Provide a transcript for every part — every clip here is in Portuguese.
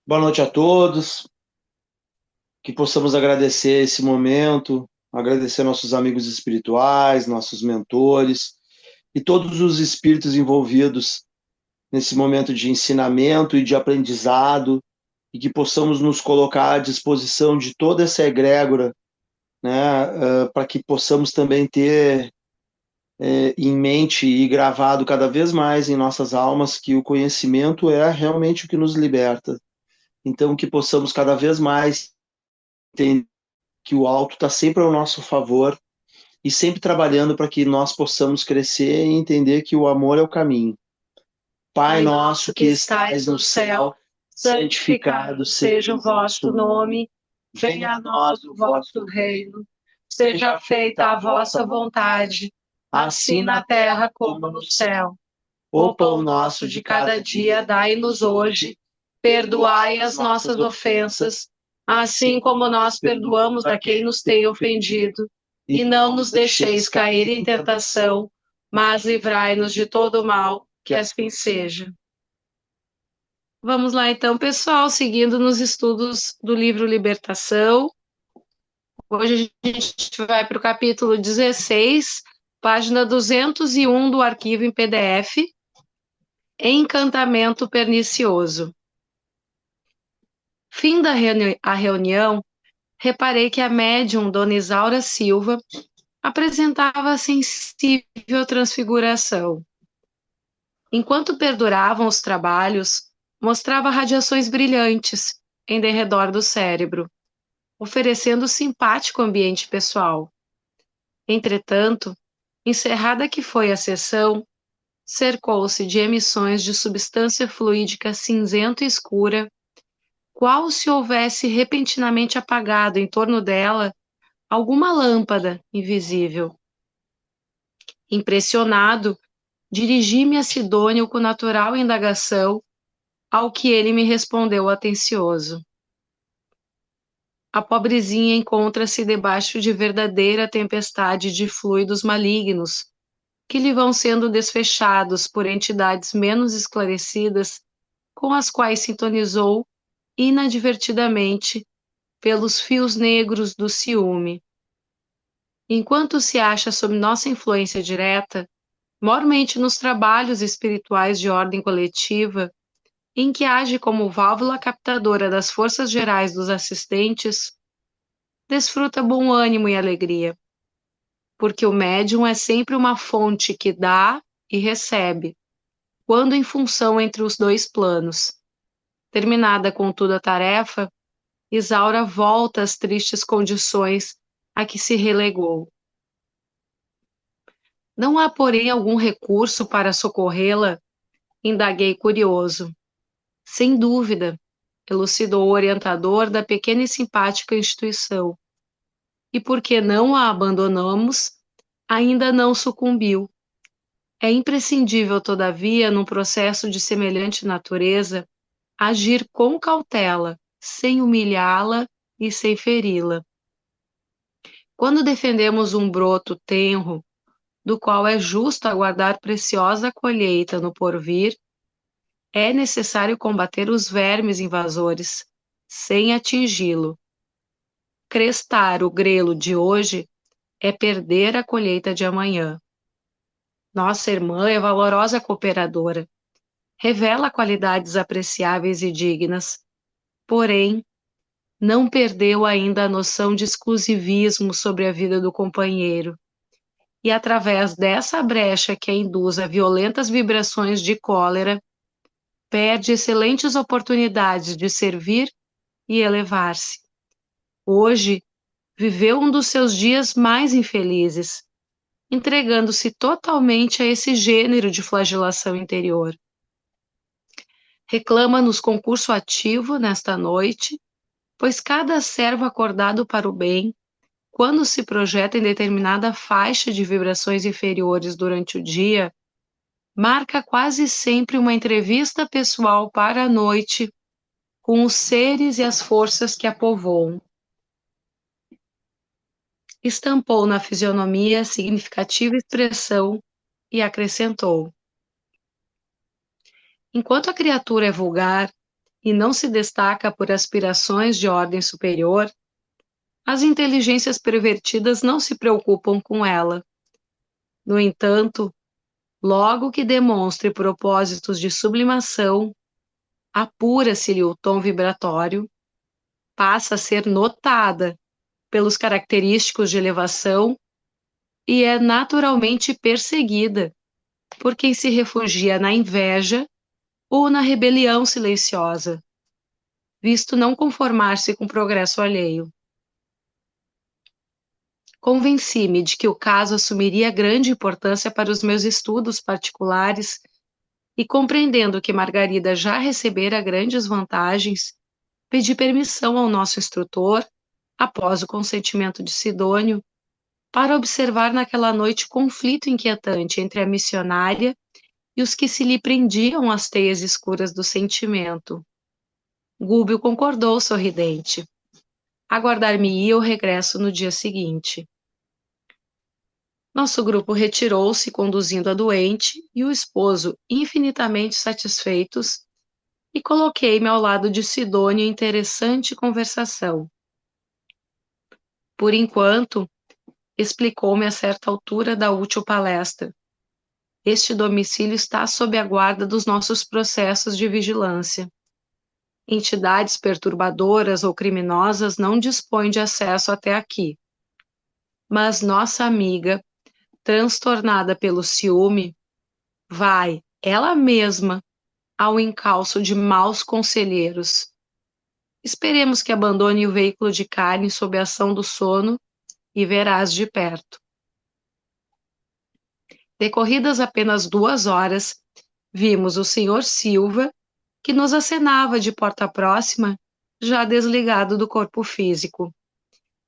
Boa noite a todos, que possamos agradecer esse momento, agradecer nossos amigos espirituais, nossos mentores e todos os espíritos envolvidos nesse momento de ensinamento e de aprendizado, e que possamos nos colocar à disposição de toda essa egrégora, né, para que possamos também ter em mente e gravado cada vez mais em nossas almas que o conhecimento é realmente o que nos liberta. Então, que possamos cada vez mais entender que o alto está sempre ao nosso favor e sempre trabalhando para que nós possamos crescer e entender que o amor é o caminho. Pai Pai nosso nosso que que estais estais no no céu, céu, santificado santificado seja seja o o vosso vosso nome, nome, venha venha a a nós nós o o vosso vosso reino, seja feita a vossa vontade, assim assim na na terra terra como como no no céu. céu. O O pão pão nosso nosso de de cada cada dia, dia dai-nos hoje, perdoai as nossas ofensas, assim como nós perdoamos a quem nos tem ofendido, e não nos deixeis cair em tentação, mas livrai-nos de todo o mal, que assim seja. Vamos lá então, pessoal, seguindo nos estudos do livro Libertação. Hoje a gente vai para o capítulo 16, página 201 do arquivo em PDF, Encantamento Pernicioso. Fim da reunião, reparei que a médium Dona Isaura Silva apresentava sensível transfiguração. Enquanto perduravam os trabalhos, mostrava radiações brilhantes em derredor do cérebro, oferecendo simpático ambiente pessoal. Entretanto, encerrada que foi a sessão, cercou-se de emissões de substância fluídica cinzenta e escura, qual se houvesse repentinamente apagado em torno dela alguma lâmpada invisível. Impressionado, dirigi-me a Sidônio com natural indagação, ao que ele me respondeu atencioso. A pobrezinha encontra-se debaixo de verdadeira tempestade de fluidos malignos, que lhe vão sendo desfechados por entidades menos esclarecidas, com as quais sintonizou inadvertidamente pelos fios negros do ciúme. Enquanto se acha sob nossa influência direta, mormente nos trabalhos espirituais de ordem coletiva, em que age como válvula captadora das forças gerais dos assistentes, desfruta bom ânimo e alegria, porque o médium é sempre uma fonte que dá e recebe, quando em função entre os dois planos. Terminada contudo a tarefa, Isaura volta às tristes condições a que se relegou. Não há, porém, algum recurso para socorrê-la? Indaguei curioso. Sem dúvida, elucidou o orientador da pequena e simpática instituição. E porque não a abandonamos, ainda não sucumbiu. É imprescindível, todavia, num processo de semelhante natureza, agir com cautela, sem humilhá-la e sem feri-la. Quando defendemos um broto tenro, do qual é justo aguardar preciosa colheita no porvir, é necessário combater os vermes invasores, sem atingi-lo. Crestar o grelo de hoje é perder a colheita de amanhã. Nossa irmã é valorosa cooperadora, revela qualidades apreciáveis e dignas, porém, não perdeu ainda a noção de exclusivismo sobre a vida do companheiro, e através dessa brecha que a induz a violentas vibrações de cólera, perde excelentes oportunidades de servir e elevar-se. Hoje, viveu um dos seus dias mais infelizes, entregando-se totalmente a esse gênero de flagelação interior. Reclama-nos concurso ativo nesta noite, pois cada servo acordado para o bem, quando se projeta em determinada faixa de vibrações inferiores durante o dia, marca quase sempre uma entrevista pessoal para a noite com os seres e as forças que a povoam. Estampou na fisionomia significativa expressão e acrescentou: enquanto a criatura é vulgar e não se destaca por aspirações de ordem superior, as inteligências pervertidas não se preocupam com ela. No entanto, logo que demonstre propósitos de sublimação, apura-se-lhe o tom vibratório, passa a ser notada pelos característicos de elevação e é naturalmente perseguida por quem se refugia na inveja ou na rebelião silenciosa, visto não conformar-se com o progresso alheio. Convenci-me de que o caso assumiria grande importância para os meus estudos particulares e, compreendendo que Margarida já recebera grandes vantagens, pedi permissão ao nosso instrutor, após o consentimento de Sidônio, para observar naquela noite conflito inquietante entre a missionária e os que se lhe prendiam às teias escuras do sentimento. Gúbio concordou sorridente. Aguardar-me-ia o regresso no dia seguinte. Nosso grupo retirou-se, conduzindo a doente e o esposo infinitamente satisfeitos, e coloquei-me ao lado de Sidônio em interessante conversação. Por enquanto, explicou-me a certa altura da útil palestra, este domicílio está sob a guarda dos nossos processos de vigilância. Entidades perturbadoras ou criminosas não dispõem de acesso até aqui. Mas nossa amiga, transtornada pelo ciúme, vai, ela mesma, ao encalço de maus conselheiros. Esperemos que abandone o veículo de carne sob a ação do sono e verás de perto. Decorridas apenas 2 horas, vimos o Sr. Silva, que nos acenava de porta próxima, já desligado do corpo físico.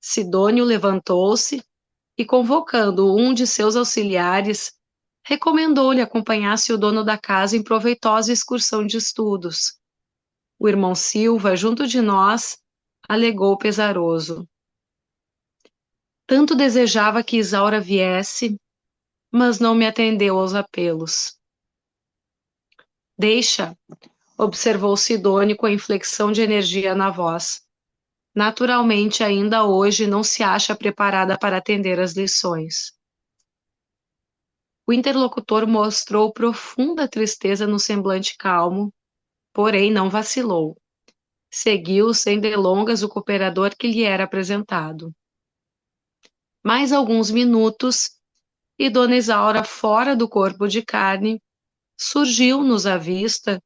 Sidônio levantou-se e, convocando um de seus auxiliares, recomendou-lhe acompanhasse o dono da casa em proveitosa excursão de estudos. O irmão Silva, junto de nós, alegou pesaroso. Tanto desejava que Isaura viesse, mas não me atendeu aos apelos. Deixa, observou Sidônio com a inflexão de energia na voz. Naturalmente, ainda hoje não se acha preparada para atender às lições. O interlocutor mostrou profunda tristeza no semblante calmo, porém não vacilou. Seguiu sem delongas o cooperador que lhe era apresentado. Mais alguns minutos, e Dona Isaura, fora do corpo de carne, surgiu-nos à vista,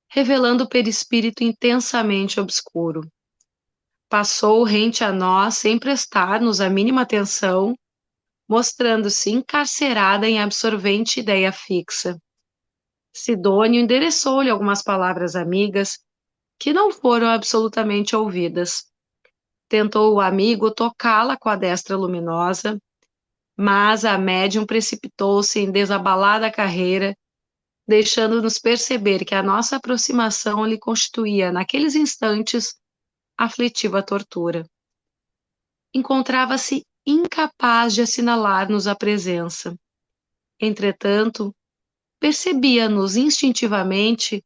revelando o perispírito intensamente obscuro. Passou rente a nós sem prestar-nos a mínima atenção, mostrando-se encarcerada em absorvente ideia fixa. Sidônio endereçou-lhe algumas palavras amigas que não foram absolutamente ouvidas. Tentou o amigo tocá-la com a destra luminosa, mas a médium precipitou-se em desabalada carreira, deixando-nos perceber que a nossa aproximação lhe constituía, naqueles instantes, aflitiva tortura. Encontrava-se incapaz de assinalar-nos a presença. Entretanto, percebia-nos instintivamente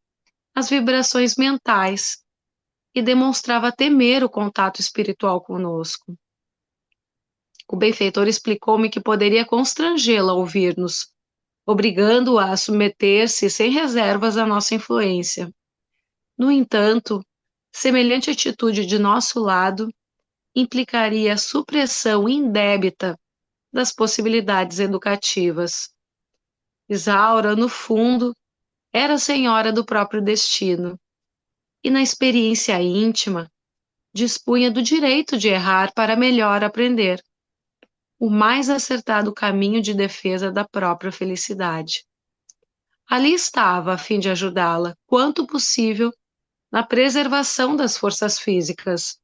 as vibrações mentais e demonstrava temer o contato espiritual conosco. O benfeitor explicou-me que poderia constrangê-la a ouvir-nos, obrigando-a a submeter-se sem reservas à nossa influência. No entanto, semelhante atitude de nosso lado implicaria a supressão indébita das possibilidades educativas. Isaura, no fundo, era senhora do próprio destino, e na experiência íntima, dispunha do direito de errar para melhor aprender, o mais acertado caminho de defesa da própria felicidade. Ali estava, a fim de ajudá-la, quanto possível, na preservação das forças físicas,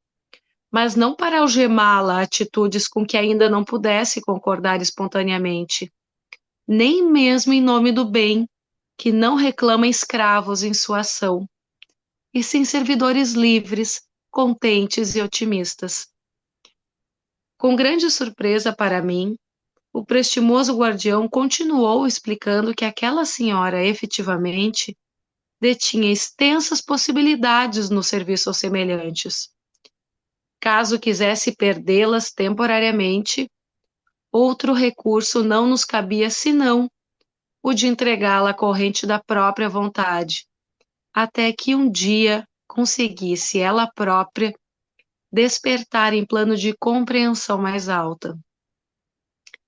mas não para algemá-la a atitudes com que ainda não pudesse concordar espontaneamente, nem mesmo em nome do bem, que não reclama escravos em sua ação, e sim servidores livres, contentes e otimistas. Com grande surpresa para mim, o prestimoso guardião continuou explicando que aquela senhora, efetivamente, detinha extensas possibilidades no serviço aos semelhantes. Caso quisesse perdê-las temporariamente, outro recurso não nos cabia senão o de entregá-la à corrente da própria vontade, até que um dia conseguisse ela própria despertar em plano de compreensão mais alta.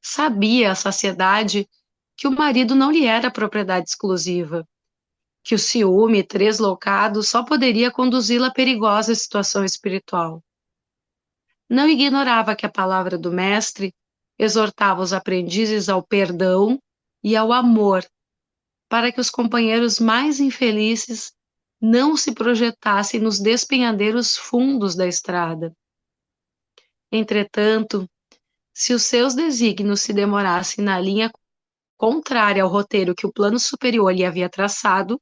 Sabia a saciedade que o marido não lhe era propriedade exclusiva, que o ciúme treslocado só poderia conduzi-la a perigosa situação espiritual. Não ignorava que a palavra do mestre exortava os aprendizes ao perdão e ao amor, para que os companheiros mais infelizes não se projetassem nos despenhadeiros fundos da estrada. Entretanto, se os seus desígnios se demorassem na linha contrária ao roteiro que o plano superior lhe havia traçado,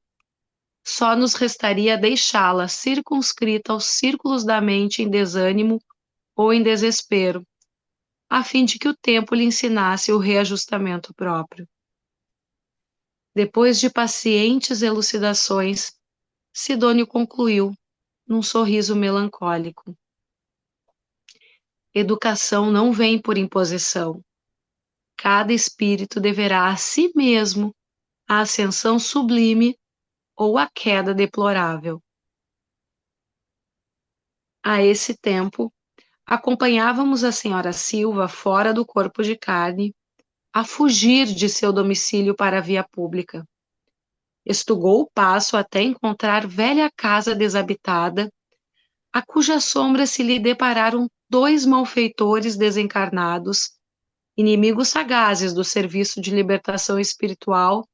só nos restaria deixá-la circunscrita aos círculos da mente em desânimo ou em desespero, a fim de que o tempo lhe ensinasse o reajustamento próprio. Depois de pacientes elucidações, Sidônio concluiu, num sorriso melancólico: educação não vem por imposição. Cada espírito deverá a si mesmo a ascensão sublime ou a queda deplorável. A esse tempo, acompanhávamos a senhora Silva fora do corpo de carne, a fugir de seu domicílio para a via pública. Estugou o passo até encontrar velha casa desabitada, a cuja sombra se lhe depararam dois malfeitores desencarnados, inimigos sagazes do serviço de libertação espiritual,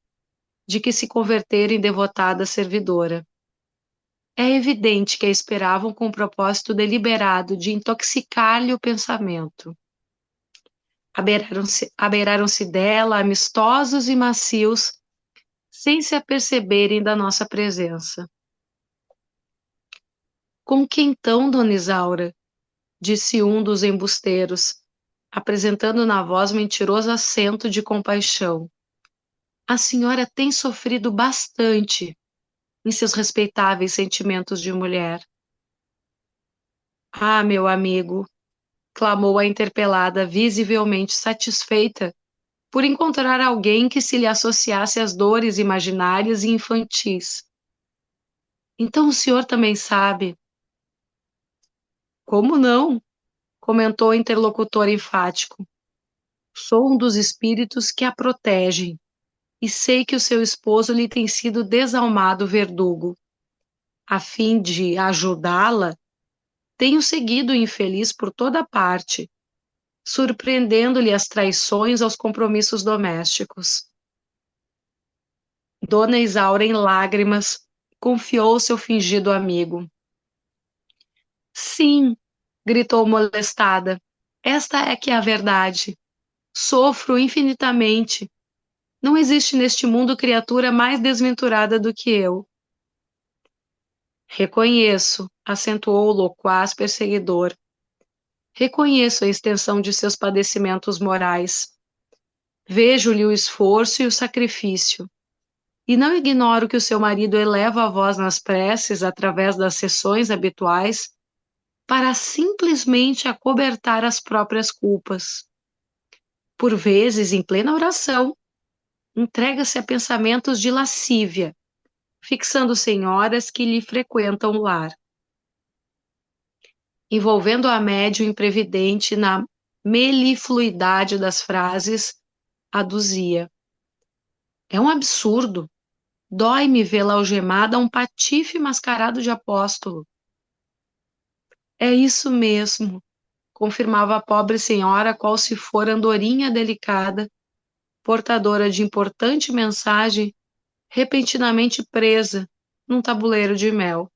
de que se converteram em devotada servidora. É evidente que a esperavam com o propósito deliberado de intoxicar-lhe o pensamento. Abeiraram-se dela, amistosos e macios, sem se aperceberem da nossa presença. Com que então, dona Isaura? Disse um dos embusteiros, apresentando na voz mentiroso acento de compaixão. A senhora tem sofrido bastante em seus respeitáveis sentimentos de mulher. Ah, meu amigo, clamou a interpelada, visivelmente satisfeita por encontrar alguém que se lhe associasse às dores imaginárias e infantis. Então o senhor também sabe. Como não? Comentou o interlocutor enfático. Sou um dos espíritos que a protegem e sei que o seu esposo lhe tem sido desalmado verdugo. A fim de ajudá-la, tenho seguido o infeliz por toda parte, surpreendendo-lhe as traições aos compromissos domésticos. Dona Isaura, em lágrimas, confiou seu fingido amigo. Sim, gritou molestada, esta é que é a verdade. Sofro infinitamente. Não existe neste mundo criatura mais desventurada do que eu. Reconheço, acentuou o loquaz perseguidor. Reconheço a extensão de seus padecimentos morais. Vejo-lhe o esforço e o sacrifício. E não ignoro que o seu marido eleva a voz nas preces através das sessões habituais para simplesmente acobertar as próprias culpas. Por vezes, em plena oração, entrega-se a pensamentos de lascívia, fixando senhoras que lhe frequentam o lar. Envolvendo a médium imprevidente na melifluidade das frases, aduzia. É um absurdo. Dói-me vê-la algemada a um patife mascarado de apóstolo. É isso mesmo, confirmava a pobre senhora, qual se for andorinha delicada, portadora de importante mensagem, repentinamente presa num tabuleiro de mel.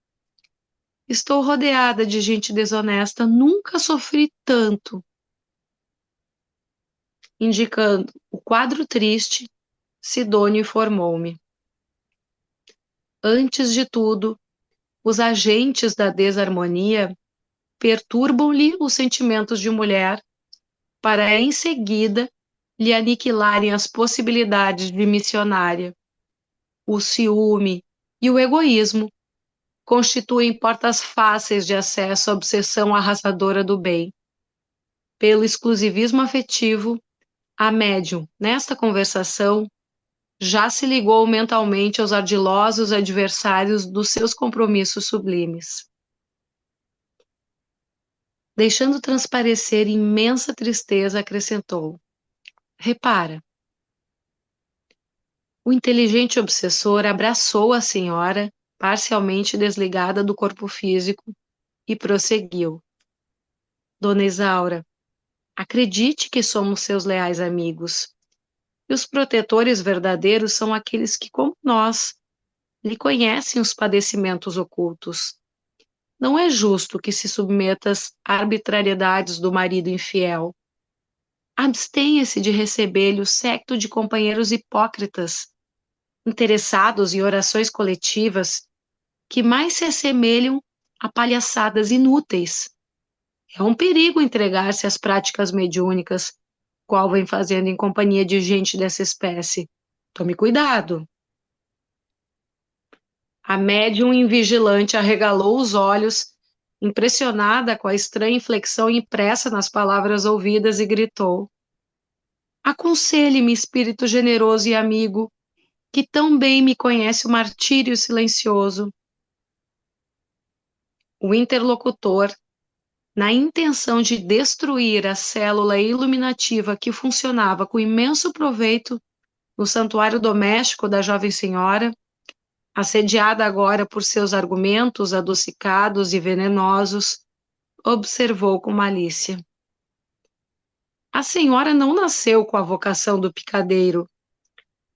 Estou rodeada de gente desonesta, nunca sofri tanto. Indicando o quadro triste, Sidônio informou-me. Antes de tudo, os agentes da desarmonia perturbam-lhe os sentimentos de mulher, para em seguida lhe aniquilarem as possibilidades de missionária. O ciúme, e o egoísmo constituem portas fáceis de acesso à obsessão arrasadora do bem. Pelo exclusivismo afetivo, a médium, nesta conversação, já se ligou mentalmente aos ardilosos adversários dos seus compromissos sublimes. Deixando transparecer imensa tristeza, acrescentou: repara. O inteligente obsessor abraçou a senhora, parcialmente desligada do corpo físico, e prosseguiu: Dona Isaura, acredite que somos seus leais amigos, e os protetores verdadeiros são aqueles que, como nós, lhe conhecem os padecimentos ocultos. Não é justo que se submeta às arbitrariedades do marido infiel. Abstenha-se de receber-lhe o séquito de companheiros hipócritas, interessados em orações coletivas, que mais se assemelham a palhaçadas inúteis. É um perigo entregar-se às práticas mediúnicas, qual vem fazendo em companhia de gente dessa espécie. Tome cuidado. A médium invigilante arregalou os olhos, impressionada com a estranha inflexão impressa nas palavras ouvidas, e gritou: aconselhe-me, espírito generoso e amigo, que tão bem me conhece o martírio silencioso. O interlocutor, na intenção de destruir a célula iluminativa que funcionava com imenso proveito no santuário doméstico da jovem senhora, assediada agora por seus argumentos adocicados e venenosos, observou com malícia: a senhora não nasceu com a vocação do picadeiro.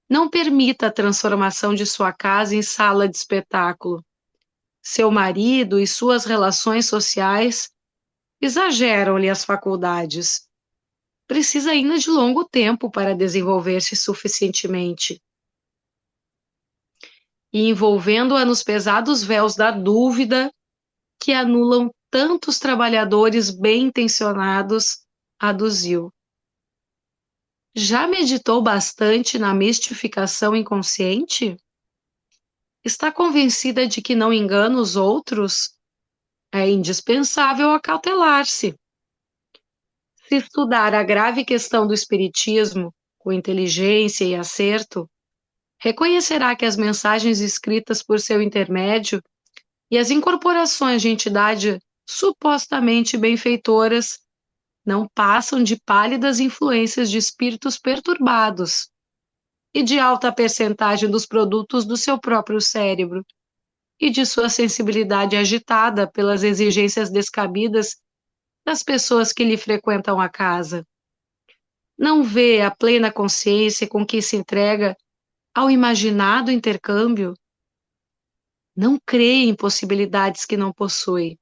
Não permita a transformação de sua casa em sala de espetáculo. Seu marido e suas relações sociais exageram-lhe as faculdades. Precisa ainda de longo tempo para desenvolver-se suficientemente. E envolvendo-a nos pesados véus da dúvida, que anulam tantos trabalhadores bem-intencionados, aduziu: já meditou bastante na mistificação inconsciente? Está convencida de que não engana os outros? É indispensável acautelar-se. Se estudar a grave questão do espiritismo com inteligência e acerto, reconhecerá que as mensagens escritas por seu intermédio e as incorporações de entidades supostamente benfeitoras não passam de pálidas influências de espíritos perturbados e de alta percentagem dos produtos do seu próprio cérebro e de sua sensibilidade agitada pelas exigências descabidas das pessoas que lhe frequentam a casa. Não vê a plena consciência com que se entrega ao imaginado intercâmbio? Não crê em possibilidades que não possui.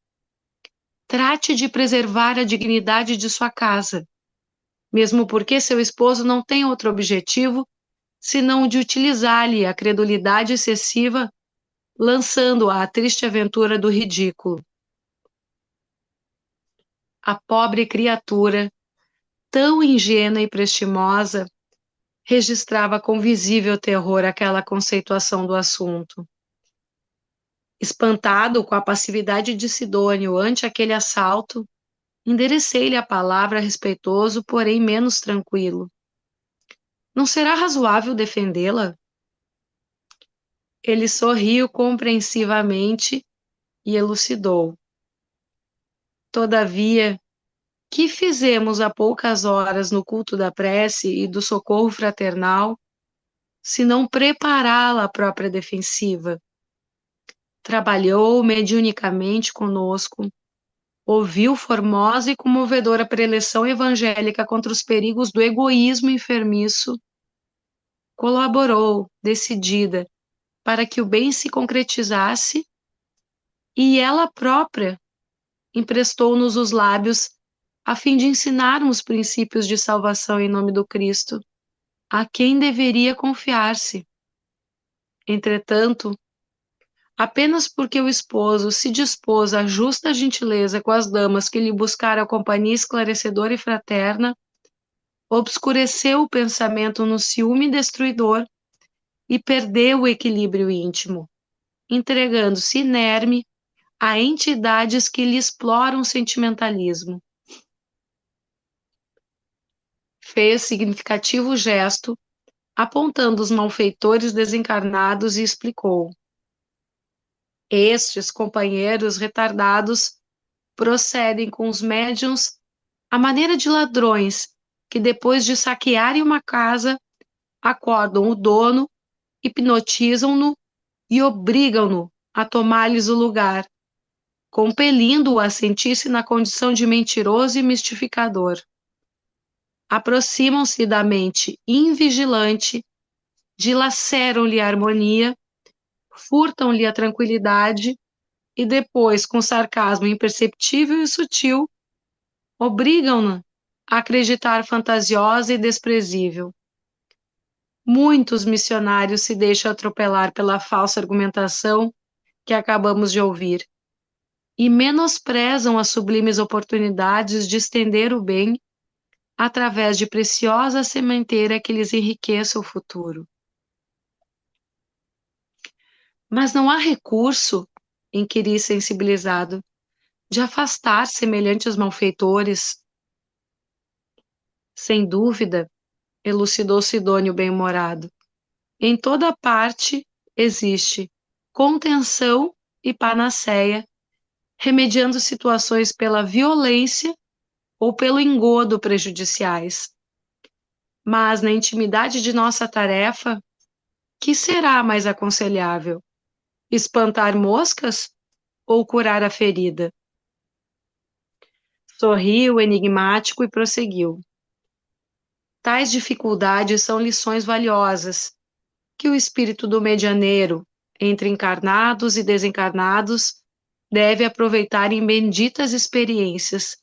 Trate de preservar a dignidade de sua casa, mesmo porque seu esposo não tem outro objetivo senão o de utilizar-lhe a credulidade excessiva, lançando-a à triste aventura do ridículo. A pobre criatura, tão ingênua e prestimosa, registrava com visível terror aquela conceituação do assunto. Espantado com a passividade de Sidônio ante aquele assalto, enderecei-lhe a palavra respeitoso, porém menos tranquilo. Não será razoável defendê-la? Ele sorriu compreensivamente e elucidou: todavia, que fizemos há poucas horas no culto da prece e do socorro fraternal, se não prepará-la à própria defensiva? Trabalhou mediunicamente conosco, ouviu formosa e comovedora preleção evangélica contra os perigos do egoísmo enfermiço, colaborou, decidida, para que o bem se concretizasse, e ela própria emprestou-nos os lábios a fim de ensinarmos princípios de salvação em nome do Cristo, a quem deveria confiar-se. Entretanto, apenas porque o esposo se dispôs à justa gentileza com as damas que lhe buscaram a companhia esclarecedora e fraterna, obscureceu o pensamento no ciúme destruidor e perdeu o equilíbrio íntimo. entregando-se inerme a entidades que lhe exploram o sentimentalismo. Fez significativo gesto, apontando os malfeitores desencarnados e explicou: estes companheiros retardados procedem com os médiuns à maneira de ladrões que, depois de saquearem uma casa, acordam o dono, hipnotizam-no e obrigam-no a tomar-lhes o lugar, compelindo-o a sentir-se na condição de mentiroso e mistificador. Aproximam-se da mente invigilante, dilaceram-lhe a harmonia, furtam-lhe a tranquilidade e depois, com sarcasmo imperceptível e sutil, obrigam-na a acreditar fantasiosa e desprezível. Muitos missionários se deixam atropelar pela falsa argumentação que acabamos de ouvir e menosprezam as sublimes oportunidades de estender o bem através de preciosa sementeira que lhes enriqueça o futuro. Mas não há recurso, inquiri sensibilizado, de afastar semelhantes malfeitores. Sem dúvida, elucidou Sidônio bem-humorado, em toda parte existe contenção e panaceia, remediando situações pela violência ou pelo engodo prejudiciais. Mas na intimidade de nossa tarefa, que será mais aconselhável? Espantar moscas ou curar a ferida? Sorriu enigmático e prosseguiu. Tais dificuldades são lições valiosas, que o espírito do medianeiro, entre encarnados e desencarnados, deve aproveitar em benditas experiências,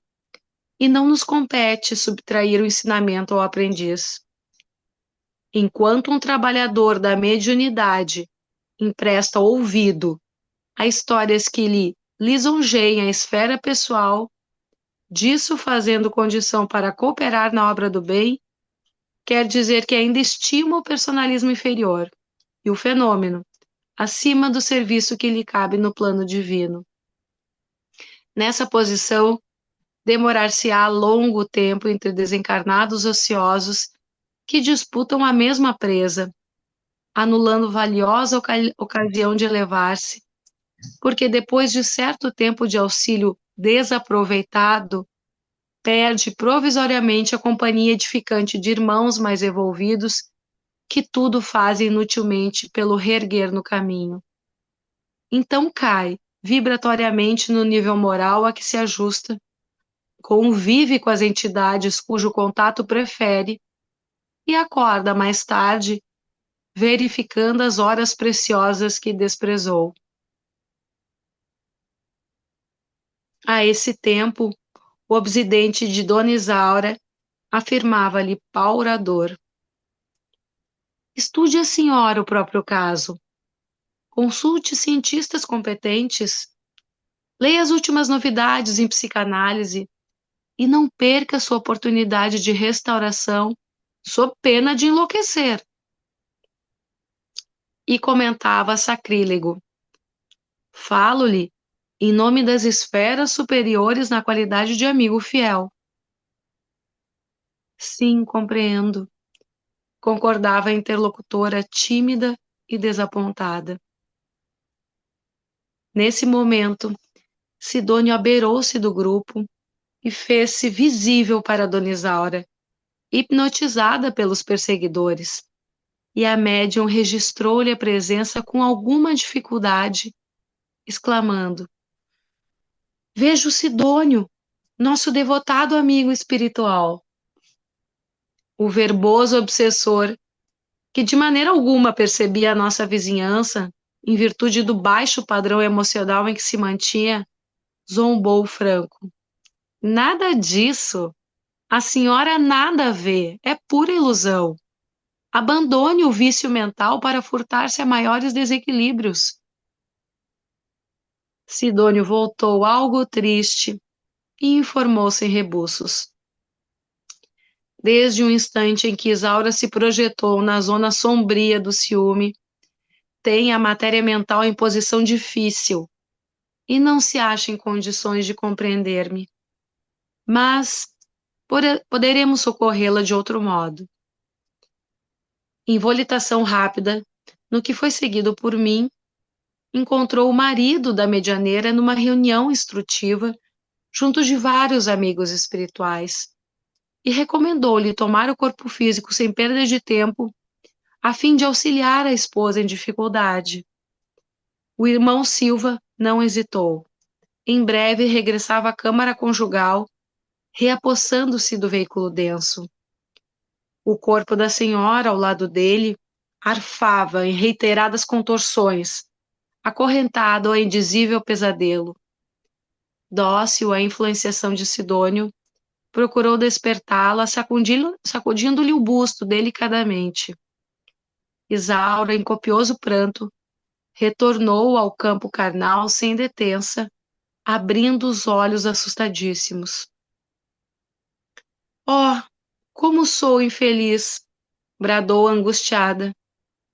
e não nos compete subtrair o ensinamento ao aprendiz. Enquanto um trabalhador da mediunidade empresta ouvido a histórias que lhe lisonjeiem a esfera pessoal, disso fazendo condição para cooperar na obra do bem, quer dizer que ainda estima o personalismo inferior e o fenômeno acima do serviço que lhe cabe no plano divino. Nessa posição, demorar-se-á longo tempo entre desencarnados ociosos que disputam a mesma presa, anulando valiosa ocasião de elevar-se, porque depois de certo tempo de auxílio desaproveitado, perde provisoriamente a companhia edificante de irmãos mais evolvidos, que tudo fazem inutilmente pelo reerguer no caminho. Então cai, vibratoriamente no nível moral a que se ajusta, convive com as entidades cujo contato prefere e acorda mais tarde, verificando as horas preciosas que desprezou. A esse tempo, o obsidente de Dona Isaura afirmava-lhe paurador: estude a senhora o próprio caso. Consulte cientistas competentes. Leia as últimas novidades em psicanálise e não perca sua oportunidade de restauração sob pena de enlouquecer. E comentava sacrílego: falo-lhe em nome das esferas superiores na qualidade de amigo fiel. Sim, compreendo, concordava a interlocutora tímida e desapontada. Nesse momento, Sidônio abeirou-se do grupo e fez-se visível para Dona Isaura, hipnotizada pelos perseguidores, e a médium registrou-lhe a presença com alguma dificuldade, exclamando: vejo Sidônio, nosso devotado amigo espiritual. O verboso obsessor, que de maneira alguma percebia a nossa vizinhança, em virtude do baixo padrão emocional em que se mantinha, zombou franco. Nada disso. A senhora nada vê, é pura ilusão. Abandone o vício mental para furtar-se a maiores desequilíbrios. Sidônio voltou algo triste e informou-se em rebuços. Desde o instante em que Isaura se projetou na zona sombria do ciúme, tem a matéria mental em posição difícil e não se acha em condições de compreender-me. Mas poderemos socorrê-la de outro modo. Em volitação rápida, no que foi seguido por mim, encontrou o marido da medianeira numa reunião instrutiva junto de vários amigos espirituais e recomendou-lhe tomar o corpo físico sem perda de tempo a fim de auxiliar a esposa em dificuldade. O irmão Silva não hesitou. Em breve regressava à câmara conjugal, reapossando-se do veículo denso. O corpo da senhora, ao lado dele, arfava em reiteradas contorções, acorrentado ao indizível pesadelo. Dócil à influenciação de Sidônio, procurou despertá-la, sacudindo-lhe o busto delicadamente. Isaura, em copioso pranto, retornou ao campo carnal sem detença, abrindo os olhos assustadíssimos. Oh, como sou infeliz! Bradou angustiada.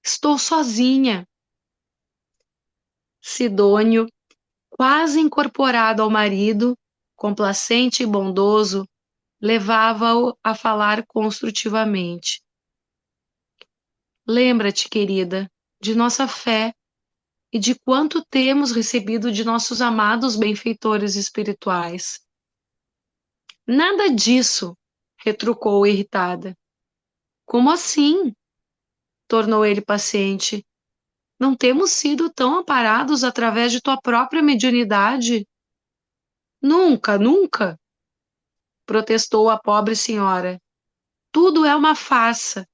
Estou sozinha. Sidônio, quase incorporado ao marido, complacente e bondoso, levava-o a falar construtivamente. Lembra-te, querida, de nossa fé e de quanto temos recebido de nossos amados benfeitores espirituais. Nada disso, retrucou irritada. Como assim? Tornou ele paciente. Não temos sido tão amparados através de tua própria mediunidade? Nunca, nunca, protestou a pobre senhora. Tudo é uma farsa.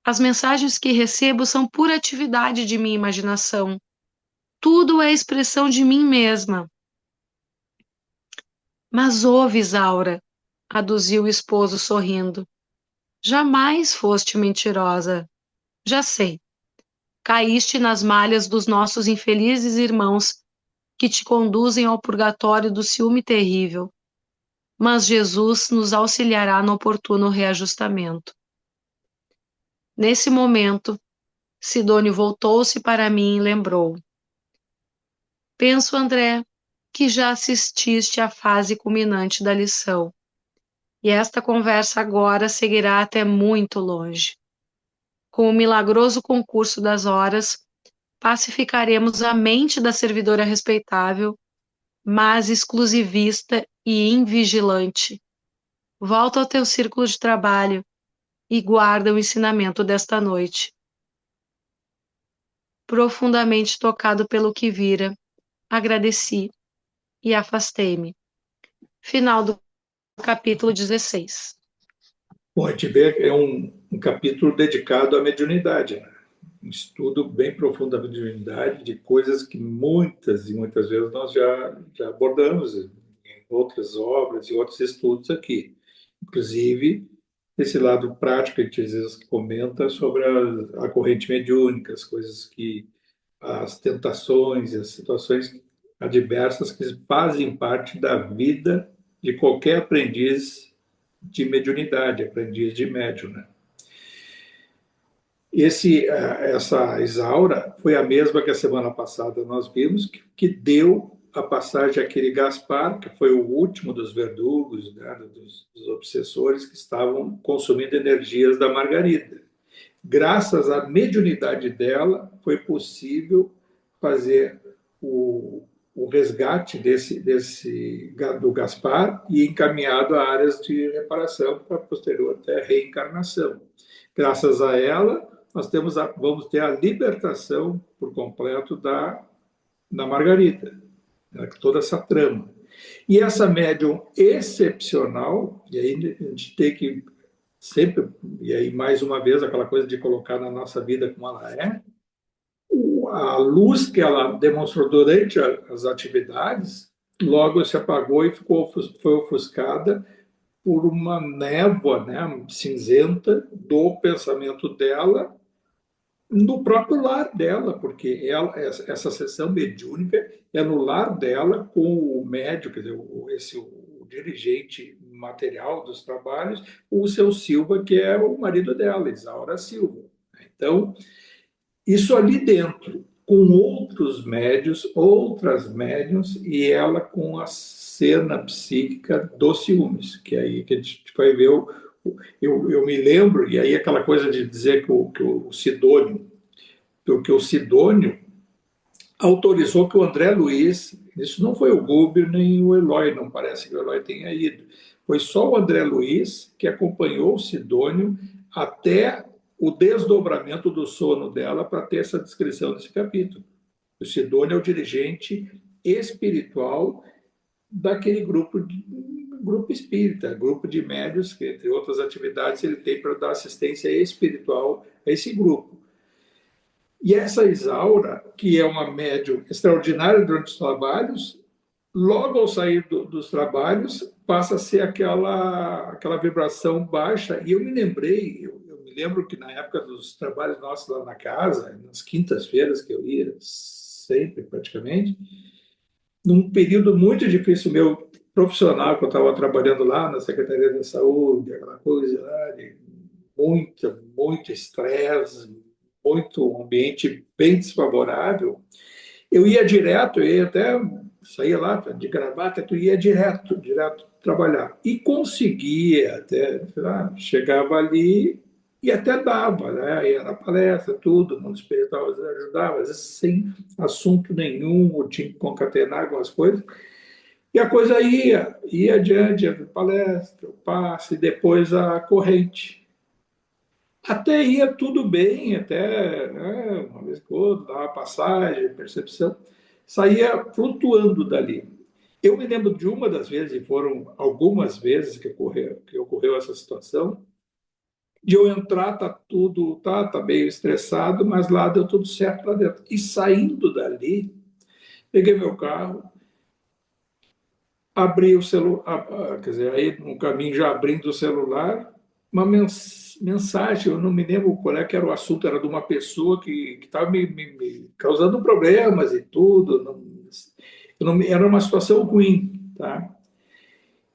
As mensagens que recebo são pura atividade de minha imaginação. Tudo é expressão de mim mesma. Mas ouve, Isaura, aduziu o esposo sorrindo. Jamais foste mentirosa. Já sei. Caíste nas malhas dos nossos infelizes irmãos que te conduzem ao purgatório do ciúme terrível. Mas Jesus nos auxiliará no oportuno reajustamento. Nesse momento, Sidônio voltou-se para mim e lembrou. Penso, André, que já assististe à fase culminante da lição. E esta conversa agora seguirá até muito longe. Com o milagroso concurso das horas, pacificaremos a mente da servidora respeitável, mas exclusivista e invigilante. Volta ao teu círculo de trabalho e guarda o ensinamento desta noite. Profundamente tocado pelo que vira, agradeci e afastei-me. Final do capítulo 16. Bom, a gente vê que é um capítulo dedicado à mediunidade, né? Um estudo bem profundo da mediunidade, de coisas que muitas e muitas vezes nós já abordamos em outras obras e outros estudos aqui. Inclusive, esse lado prático que a gente às vezes comenta sobre a corrente mediúnica, as coisas que, as tentações e as situações adversas que fazem parte da vida de qualquer aprendiz de mediunidade, aprendiz de médium, né? Essa Isaura foi a mesma que a semana passada nós vimos, que deu a passagem àquele Gaspar, que foi o último dos verdugos, né, dos obsessores que estavam consumindo energias da Margarida. Graças à mediunidade dela, foi possível fazer o resgate do Gaspar e encaminhado a áreas de reparação para posterior até reencarnação. Graças a ela, vamos ter a libertação por completo da Margarida, né, toda essa trama. E essa médium excepcional, e aí a gente tem que sempre, e aí mais uma vez aquela coisa de colocar na nossa vida como ela é, a luz que ela demonstrou durante as atividades, logo se apagou e foi ofuscada por uma névoa, né, cinzenta do pensamento dela no próprio lar dela, porque essa sessão mediúnica é no lar dela com o médico, quer dizer, o dirigente material dos trabalhos, o seu Silva, que é o marido dela, Isaura Silva. Então, Isso ali dentro, com outros médios, outras médiums, e ela com a cena psíquica dos ciúmes, que é aí que a gente vai ver. Eu me lembro, e aí aquela coisa de dizer que o Sidônio, que o Sidônio autorizou que o André Luiz, isso não foi o Guber nem o Eloy, não parece que o Eloy tenha ido, foi só o André Luiz que acompanhou o Sidônio até o desdobramento do sono dela para ter essa descrição desse capítulo. O Sidônio é o dirigente espiritual daquele grupo espírita, grupo de médios, que entre outras atividades ele tem para dar assistência espiritual a esse grupo. E essa Isaura, que é uma médium extraordinária durante os trabalhos, logo ao sair dos trabalhos, passa a ser aquela vibração baixa. E eu me lembrei, eu me lembro que na época dos trabalhos nossos lá na casa, nas quintas-feiras que eu ia, sempre praticamente, num período muito difícil meu profissional, que eu estava trabalhando lá na Secretaria da Saúde, aquela coisa lá de muito estresse, muito ambiente bem desfavorável, eu ia direto, eu ia até saía lá de gravata, tu ia direto trabalhar. E conseguia até, chegava ali e até dava, né? Ia na palestra, tudo, no espiritual ajudava, às vezes sem assunto nenhum, ou tinha que concatenar algumas coisas. E a coisa ia adiante, a palestra, o passe, depois a corrente. Até ia tudo bem, até né, uma vez que outra, dava passagem, percepção, saía flutuando dali. Eu me lembro de uma das vezes, e foram algumas vezes que ocorreu essa situação, de eu entrar, tá tudo, tá meio estressado, mas lá deu tudo certo lá dentro. E saindo dali, peguei meu carro, abri o celular, quer dizer, aí no caminho já abrindo o celular, uma mensagem, eu não me lembro qual é que era o assunto, era de uma pessoa que estava me causando problemas e tudo, era uma situação ruim, tá?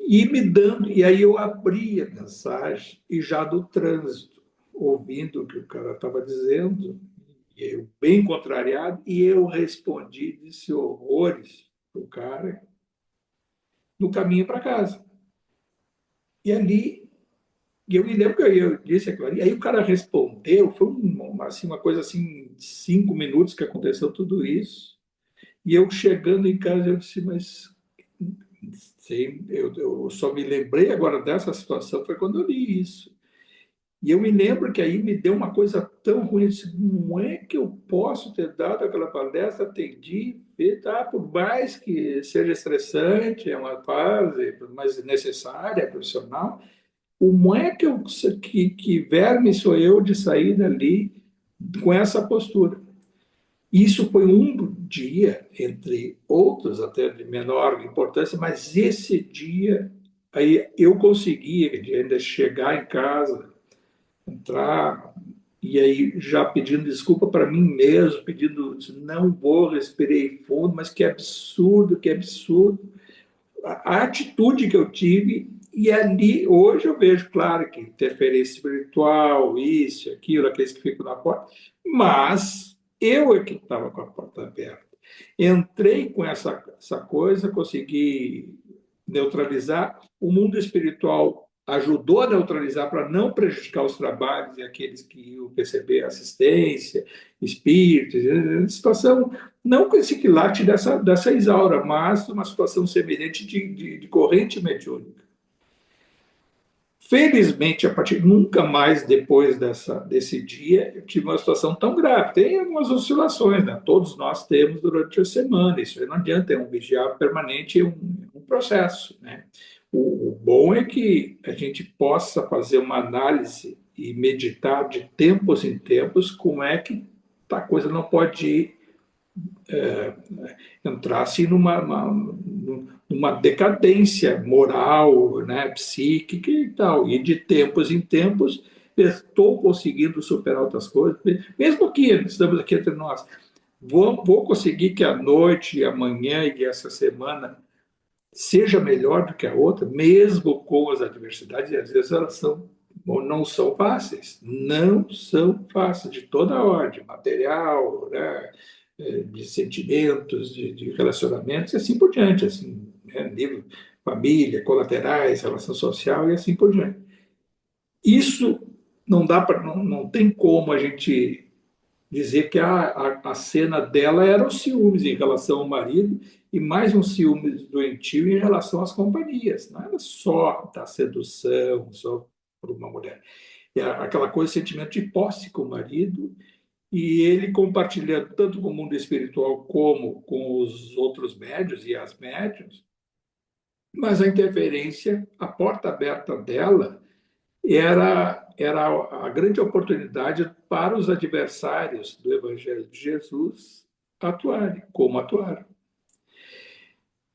E me dando, e aí eu abri a mensagem e já do trânsito, ouvindo o que o cara estava dizendo, e eu bem contrariado, e eu respondi, disse horrores para o cara no caminho para casa. E ali, e eu me lembro que eu disse aquilo ali, aí o cara respondeu, foi uma coisa assim, 5 minutos que aconteceu tudo isso, e eu chegando em casa, eu disse, mas sim, eu só me lembrei agora dessa situação, foi quando eu li isso. E eu me lembro que aí me deu uma coisa tão ruim, eu disse, não é que eu posso ter dado aquela palestra, atendi, tá, por mais que seja estressante, é uma fase, mas necessária, profissional, como é que verme sou eu de sair dali com essa postura? Isso foi um dia, entre outros, até de menor importância, mas esse dia aí eu consegui ainda chegar em casa, entrar, e aí já pedindo desculpa para mim mesmo, pedindo, não vou, respirei fundo, mas que absurdo, que absurdo. A atitude que eu tive, e ali, hoje eu vejo, claro, que interferência espiritual, isso, aquilo, aqueles que ficam na porta, mas eu é que estava com a porta aberta. Entrei com essa coisa, consegui neutralizar. O mundo espiritual ajudou a neutralizar para não prejudicar os trabalhos e aqueles que iam receber assistência, espíritos, situação, não com esse quilate dessa Isaura, mas uma situação semelhante de corrente mediúnica. Felizmente, a partir nunca mais depois desse dia eu tive uma situação tão grave. Tem algumas oscilações, né? Todos nós temos durante a semana. Isso aí não adianta, é um vigiar permanente, um processo, né? O bom é que a gente possa fazer uma análise e meditar de tempos em tempos como é que a coisa não pode ir entrasse numa decadência moral, né, psíquica e tal. E de tempos em tempos estou conseguindo superar outras coisas, mesmo que estamos aqui entre nós. Vou conseguir que a noite, amanhã e essa semana seja melhor do que a outra, mesmo com as adversidades, e às vezes elas são Bom, não são fáceis, não são fáceis, de toda a ordem, material, né, de sentimentos, de relacionamentos e assim por diante, assim, né, nível família, colaterais, relação social e assim por diante. Isso não dá para, não tem como a gente dizer que a cena dela era os ciúmes em relação ao marido e mais um ciúmes doentio em relação às companhias. Não era só da sedução, só por uma mulher. Era aquela coisa, sentimento de posse com o marido e ele compartilhando tanto com o mundo espiritual como com os outros médios e as médiuns, mas a interferência, a porta aberta dela era a grande oportunidade para os adversários do Evangelho de Jesus atuarem, como atuaram.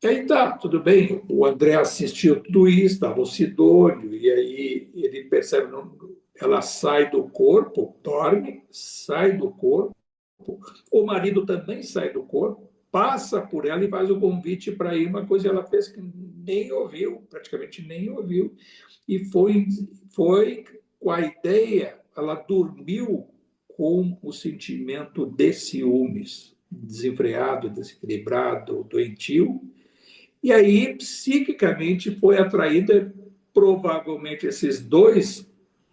E aí tá, tudo bem, o André assistiu tudo isso, estava o Sidônio, e aí ele percebe, ela sai do corpo, dorme, sai do corpo, o marido também sai do corpo, passa por ela e faz o convite para ir, uma coisa ela fez que nem ouviu, praticamente nem ouviu, e foi com a ideia, ela dormiu com o sentimento de ciúmes, desenfreado, desequilibrado, doentio, e aí, psiquicamente, foi atraída, provavelmente, esses dois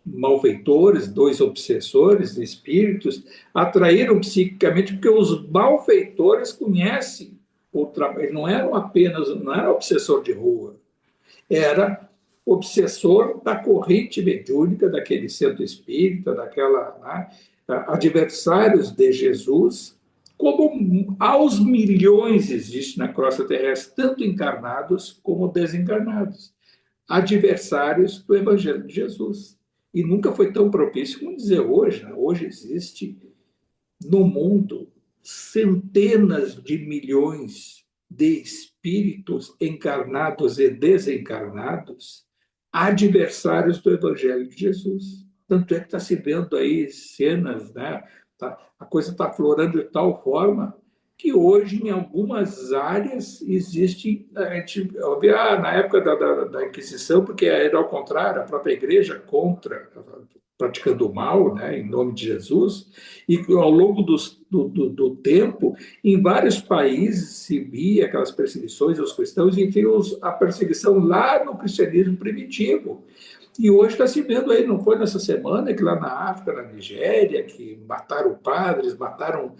malfeitores, dois obsessores, espíritos, atraíram psiquicamente, porque os malfeitores conhecem o trabalho, não eram apenas, não era obsessor de rua, era obsessor da corrente mediúnica, daquele centro espírita, daquela, né, adversários de Jesus, como aos milhões existe na crosta terrestre, tanto encarnados como desencarnados, adversários do Evangelho de Jesus. E nunca foi tão propício como dizer hoje. Né? Hoje existe no mundo centenas de milhões de espíritos encarnados e desencarnados, adversários do Evangelho de Jesus. Tanto é que está se vendo aí cenas, né? A coisa está aflorando de tal forma que hoje, em algumas áreas, existe. A gente ouve, na época da Inquisição, porque era ao contrário, a própria igreja contra, praticando o mal, né, em nome de Jesus, e ao longo do tempo, em vários países se via aquelas perseguições aos cristãos, e enfim, a perseguição lá no cristianismo primitivo. E hoje está se vendo aí, não foi nessa semana que lá na África, na Nigéria, que mataram padres, mataram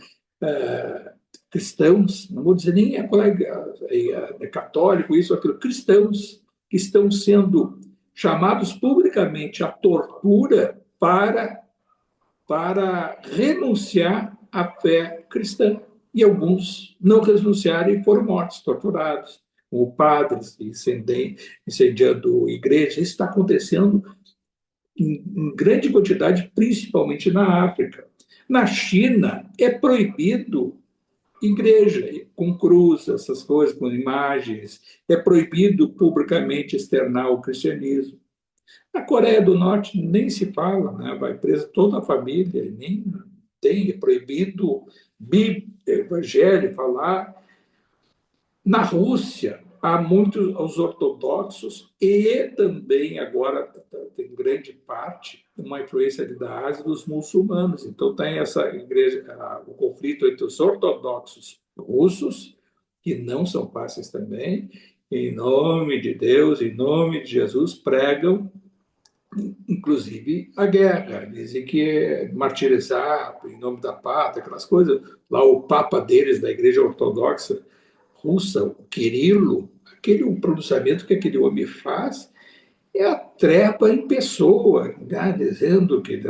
cristãos, não vou dizer nem é católico, isso, aquilo, cristãos que estão sendo chamados publicamente à tortura para renunciar à fé cristã. E alguns não renunciaram e foram mortos, torturados, como padres incendiando igrejas. Isso está acontecendo em grande quantidade, principalmente na África. Na China, é proibido igreja, com cruz, essas coisas, com imagens. É proibido publicamente externar o cristianismo. Na Coreia do Norte nem se fala, né? Vai presa toda a família, nem tem, é proibido evangelho falar. Na Rússia, há muitos os ortodoxos e também agora tem grande parte uma influência da Ásia dos muçulmanos. Então tem essa igreja, o conflito entre os ortodoxos russos, que não são fáceis também, em nome de Deus, em nome de Jesus, pregam inclusive a guerra, dizem que é martirizar em nome da pátria, aquelas coisas. Lá o papa deles, da Igreja Ortodoxa Russa, o Quirilo, aquele pronunciamento que aquele homem faz é a treva em pessoa, né? Dizendo que,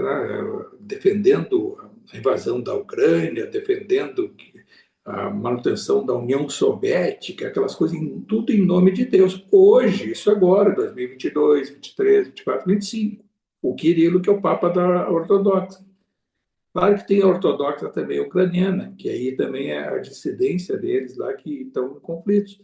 defendendo a invasão da Ucrânia, defendendo a manutenção da União Soviética, aquelas coisas, tudo em nome de Deus. Hoje, isso agora, 2022, 23, 24, 25, o Quirilo, que é o Papa da Ortodoxa. Claro que tem a ortodoxa também ucraniana, que aí também é a dissidência deles lá que estão em conflitos.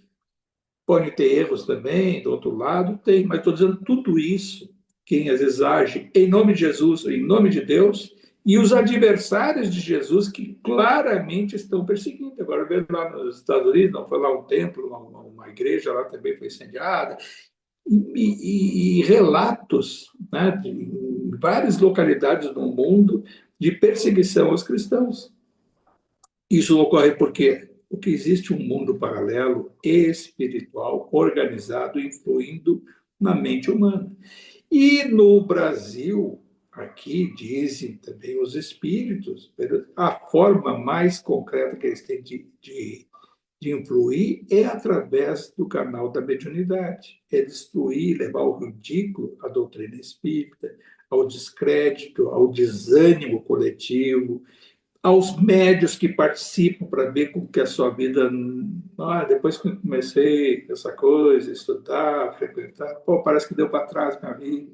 Pode ter erros também, do outro lado tem, mas estou dizendo tudo isso, quem às vezes age em nome de Jesus, em nome de Deus, e os adversários de Jesus que claramente estão perseguindo. Agora, vendo lá nos Estados Unidos, não foi lá um templo, uma igreja lá também foi incendiada. e relatos, né, em várias localidades do mundo de perseguição aos cristãos. Isso ocorre porque existe um mundo paralelo espiritual organizado, influindo na mente humana. E no Brasil, aqui dizem também os espíritos, a forma mais concreta que eles têm de influir é através do canal da mediunidade, é destruir, levar ao ridículo a doutrina espírita, ao descrédito, ao desânimo coletivo, aos médios que participam para ver como que é a sua vida. Depois que eu comecei essa coisa, estudar, frequentar, parece que deu para trás minha vida,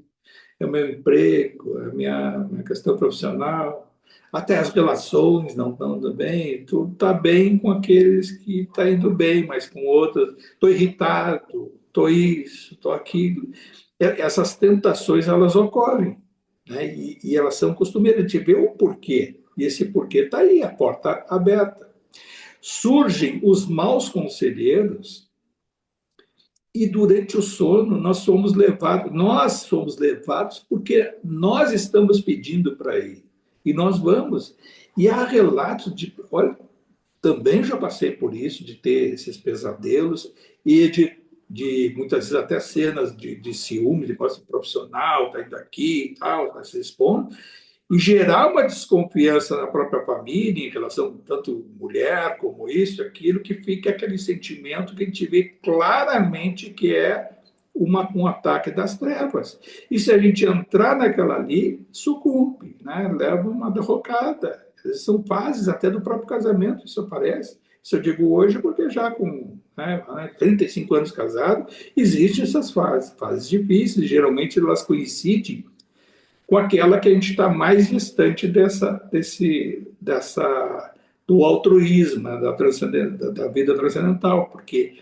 é o meu emprego, é a minha questão profissional, até as relações não estão indo bem, tudo está bem com aqueles que está indo bem, mas com outros, estou irritado, estou isso, estou aquilo. Essas tentações, elas ocorrem, né? E elas são costumeiras, a gente vê o porquê, e esse porquê está aí, a porta aberta. Surgem os maus conselheiros e durante o sono nós somos levados porque nós estamos pedindo para ir. E nós vamos. E há relatos de, olha, também já passei por isso, de ter esses pesadelos e de muitas vezes até cenas de ciúme, de coisa profissional, está indo aqui e tal, está se expondo, e gerar uma desconfiança na própria família em relação tanto mulher como isso, aquilo, que fica aquele sentimento que a gente vê claramente que é um ataque das trevas. E se a gente entrar naquela ali, sucumbe, né? Leva uma derrocada. São fases até do próprio casamento, isso aparece. Isso eu digo hoje porque já com 35 anos casado, existem essas fases difíceis, geralmente elas coincidem com aquela que a gente está mais distante do altruísmo, da vida transcendental, porque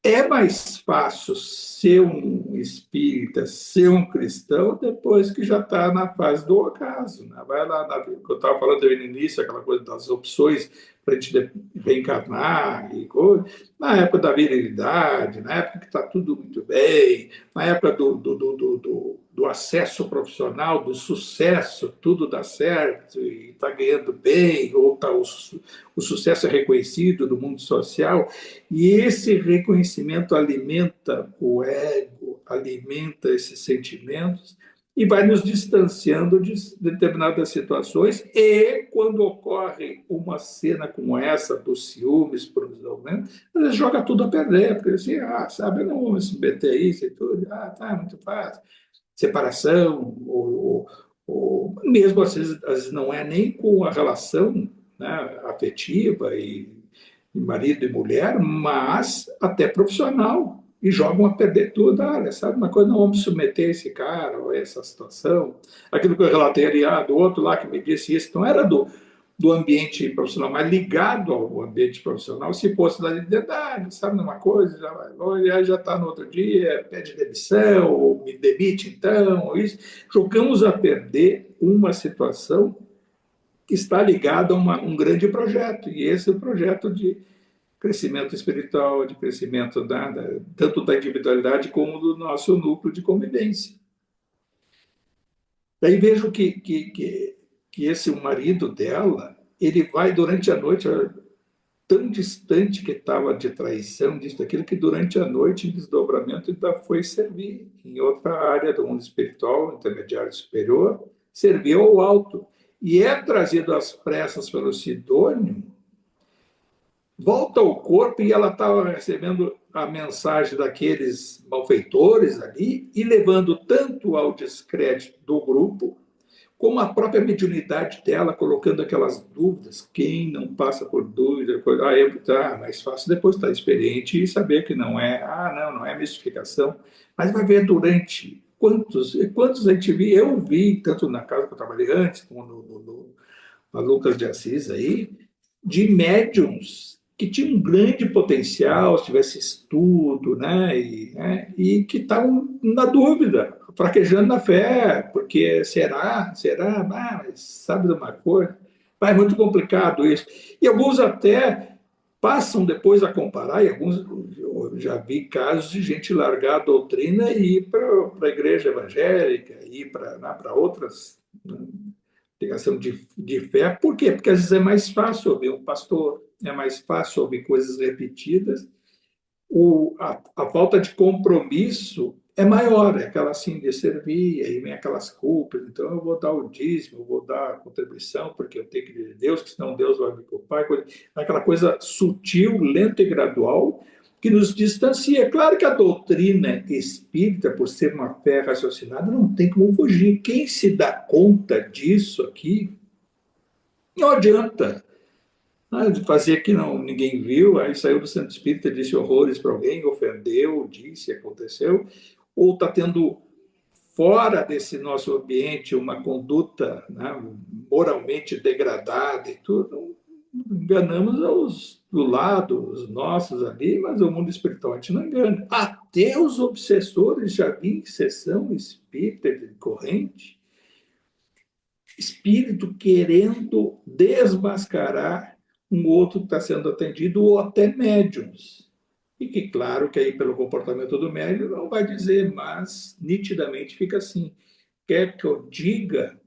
é mais fácil ser um espírita, ser um cristão, depois que já está na fase do ocaso. Né? Vai lá, eu estava falando no início, aquela coisa das opções para a gente reencarnar, e coisa. Na época da virilidade, na época que está tudo muito bem, na época do acesso profissional, do sucesso, tudo dá certo, e está ganhando bem, ou o sucesso é reconhecido no mundo social, e esse reconhecimento alimenta o ego, alimenta esses sentimentos e vai nos distanciando de determinadas situações. E quando ocorre uma cena como essa, dos ciúmes, por exemplo, às vezes joga tudo a perder, porque assim, sabe, eu não vou me submeter a isso e tudo, tá, muito fácil. Separação, ou mesmo às vezes não é nem com a relação, né, afetiva e marido e mulher, mas até profissional, e jogam a perder tudo. Sabe uma coisa, não vamos submeter esse cara ou essa situação. Aquilo que eu relatei ali, do outro lá que me disse isso, não era do ambiente profissional, mas ligado ao ambiente profissional, se fosse da liberdade, sabe uma coisa, já está no outro dia, pede demissão, ou me demite então, ou isso. Jogamos a perder uma situação que está ligada a um grande projeto, e esse é o projeto de crescimento espiritual, de crescimento tanto da individualidade como do nosso núcleo de convivência. Daí vejo que esse marido dela, ele vai durante a noite, tão distante que estava de traição, disso, daquilo, que durante a noite, em desdobramento, ainda foi servir em outra área do mundo espiritual, intermediário superior, serviu ao alto. E é trazido às pressas pelo Sidônio, volta ao corpo, e ela estava recebendo a mensagem daqueles malfeitores ali e levando tanto ao descrédito do grupo, como a própria mediunidade dela, colocando aquelas dúvidas. Quem não passa por dúvida, mais fácil depois estar experiente e saber que não é, não é mistificação, mas vai ver durante quantos a gente viu. Eu vi, tanto na casa que eu trabalhei antes, como no Lucas de Assis aí, de médiums que tinham um grande potencial, se tivesse estudo, né, e que estavam na dúvida, fraquejando na fé, porque será, mas sabe de uma coisa? É muito complicado isso. E alguns até passam depois a comparar, e alguns, eu já vi casos de gente largar a doutrina e ir para a igreja evangélica, ir para outras, né, ligação de fé. Por quê? Porque às vezes é mais fácil ouvir um pastor, é mais fácil ouvir coisas repetidas, a falta de compromisso é maior, é aquela assim de servir, aí vem aquelas culpas, então eu vou dar o dízimo, eu vou dar a contribuição, porque eu tenho que ver Deus, que senão Deus vai me culpar, aquela coisa sutil, lenta e gradual, que nos distancia. Claro que a doutrina espírita, por ser uma fé raciocinada, não tem como fugir. Quem se dá conta disso aqui, não adianta. De fazer que não, ninguém viu, aí saiu do centro espírita, disse horrores para alguém, ofendeu, disse, aconteceu, ou está tendo fora desse nosso ambiente uma conduta, né, moralmente degradada e tudo. Enganamos os do lado, os nossos ali, mas o mundo espiritual a gente não engana. Até os obsessores já vi em sessão espírita de corrente, espírito querendo desmascarar um outro que está sendo atendido, ou até médiums. E que, claro, que aí pelo comportamento do médium não vai dizer, mas nitidamente fica assim. Quer que eu diga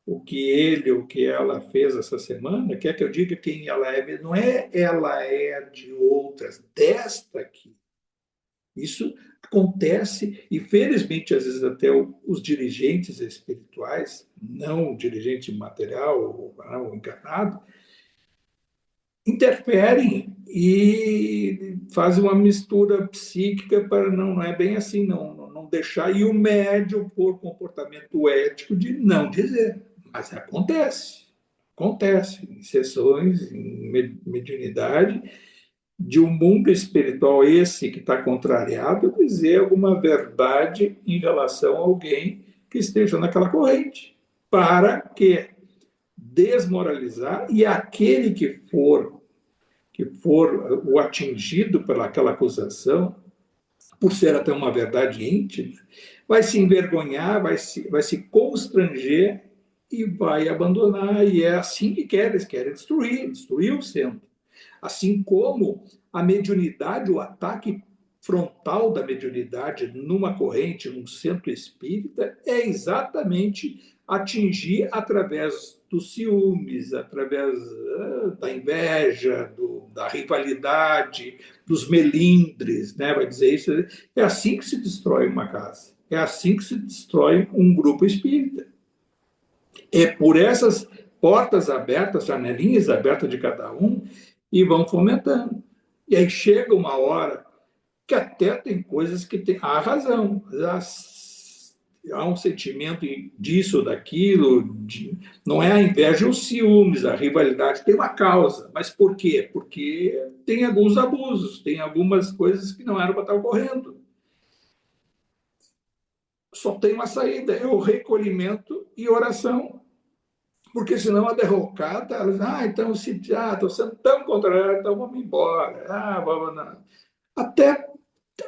o que ele ou que ela fez essa semana? Quer que eu diga quem ela é? Não é ela é de outras, desta aqui. Isso acontece, e felizmente, às vezes, até os dirigentes espirituais, não o dirigente material ou encarnado, interferem e fazem uma mistura psíquica para não é bem assim, não deixar, e o médium por comportamento ético de não dizer. Mas acontece em sessões, em mediunidade, de um mundo espiritual esse que está contrariado, dizer alguma verdade em relação a alguém que esteja naquela corrente, para que desmoralizar, e aquele que for o atingido pelaquela acusação, por ser até uma verdade íntima, vai se envergonhar, vai se constranger e vai abandonar. E é assim que querem, eles querem destruir o centro. Assim como a mediunidade, o ataque frontal da mediunidade numa corrente, num centro espírita, é exatamente atingir através dos ciúmes, através da inveja, da rivalidade, dos melindres, né? Vai dizer isso. É assim que se destrói uma casa. É assim que se destrói um grupo espírita. É por essas portas abertas, janelinhas abertas de cada um, e vão fomentando. E aí chega uma hora que até tem coisas que tem a razão. Há um sentimento disso, daquilo, não é a inveja, os ciúmes, a rivalidade tem uma causa. Mas por quê? Porque tem alguns abusos, tem algumas coisas que não eram para estar ocorrendo. Só tem uma saída, é o recolhimento e oração. Porque senão a derrocada, ela diz, então se estou sendo tão contrário, então vamos embora. Vamos não. Até,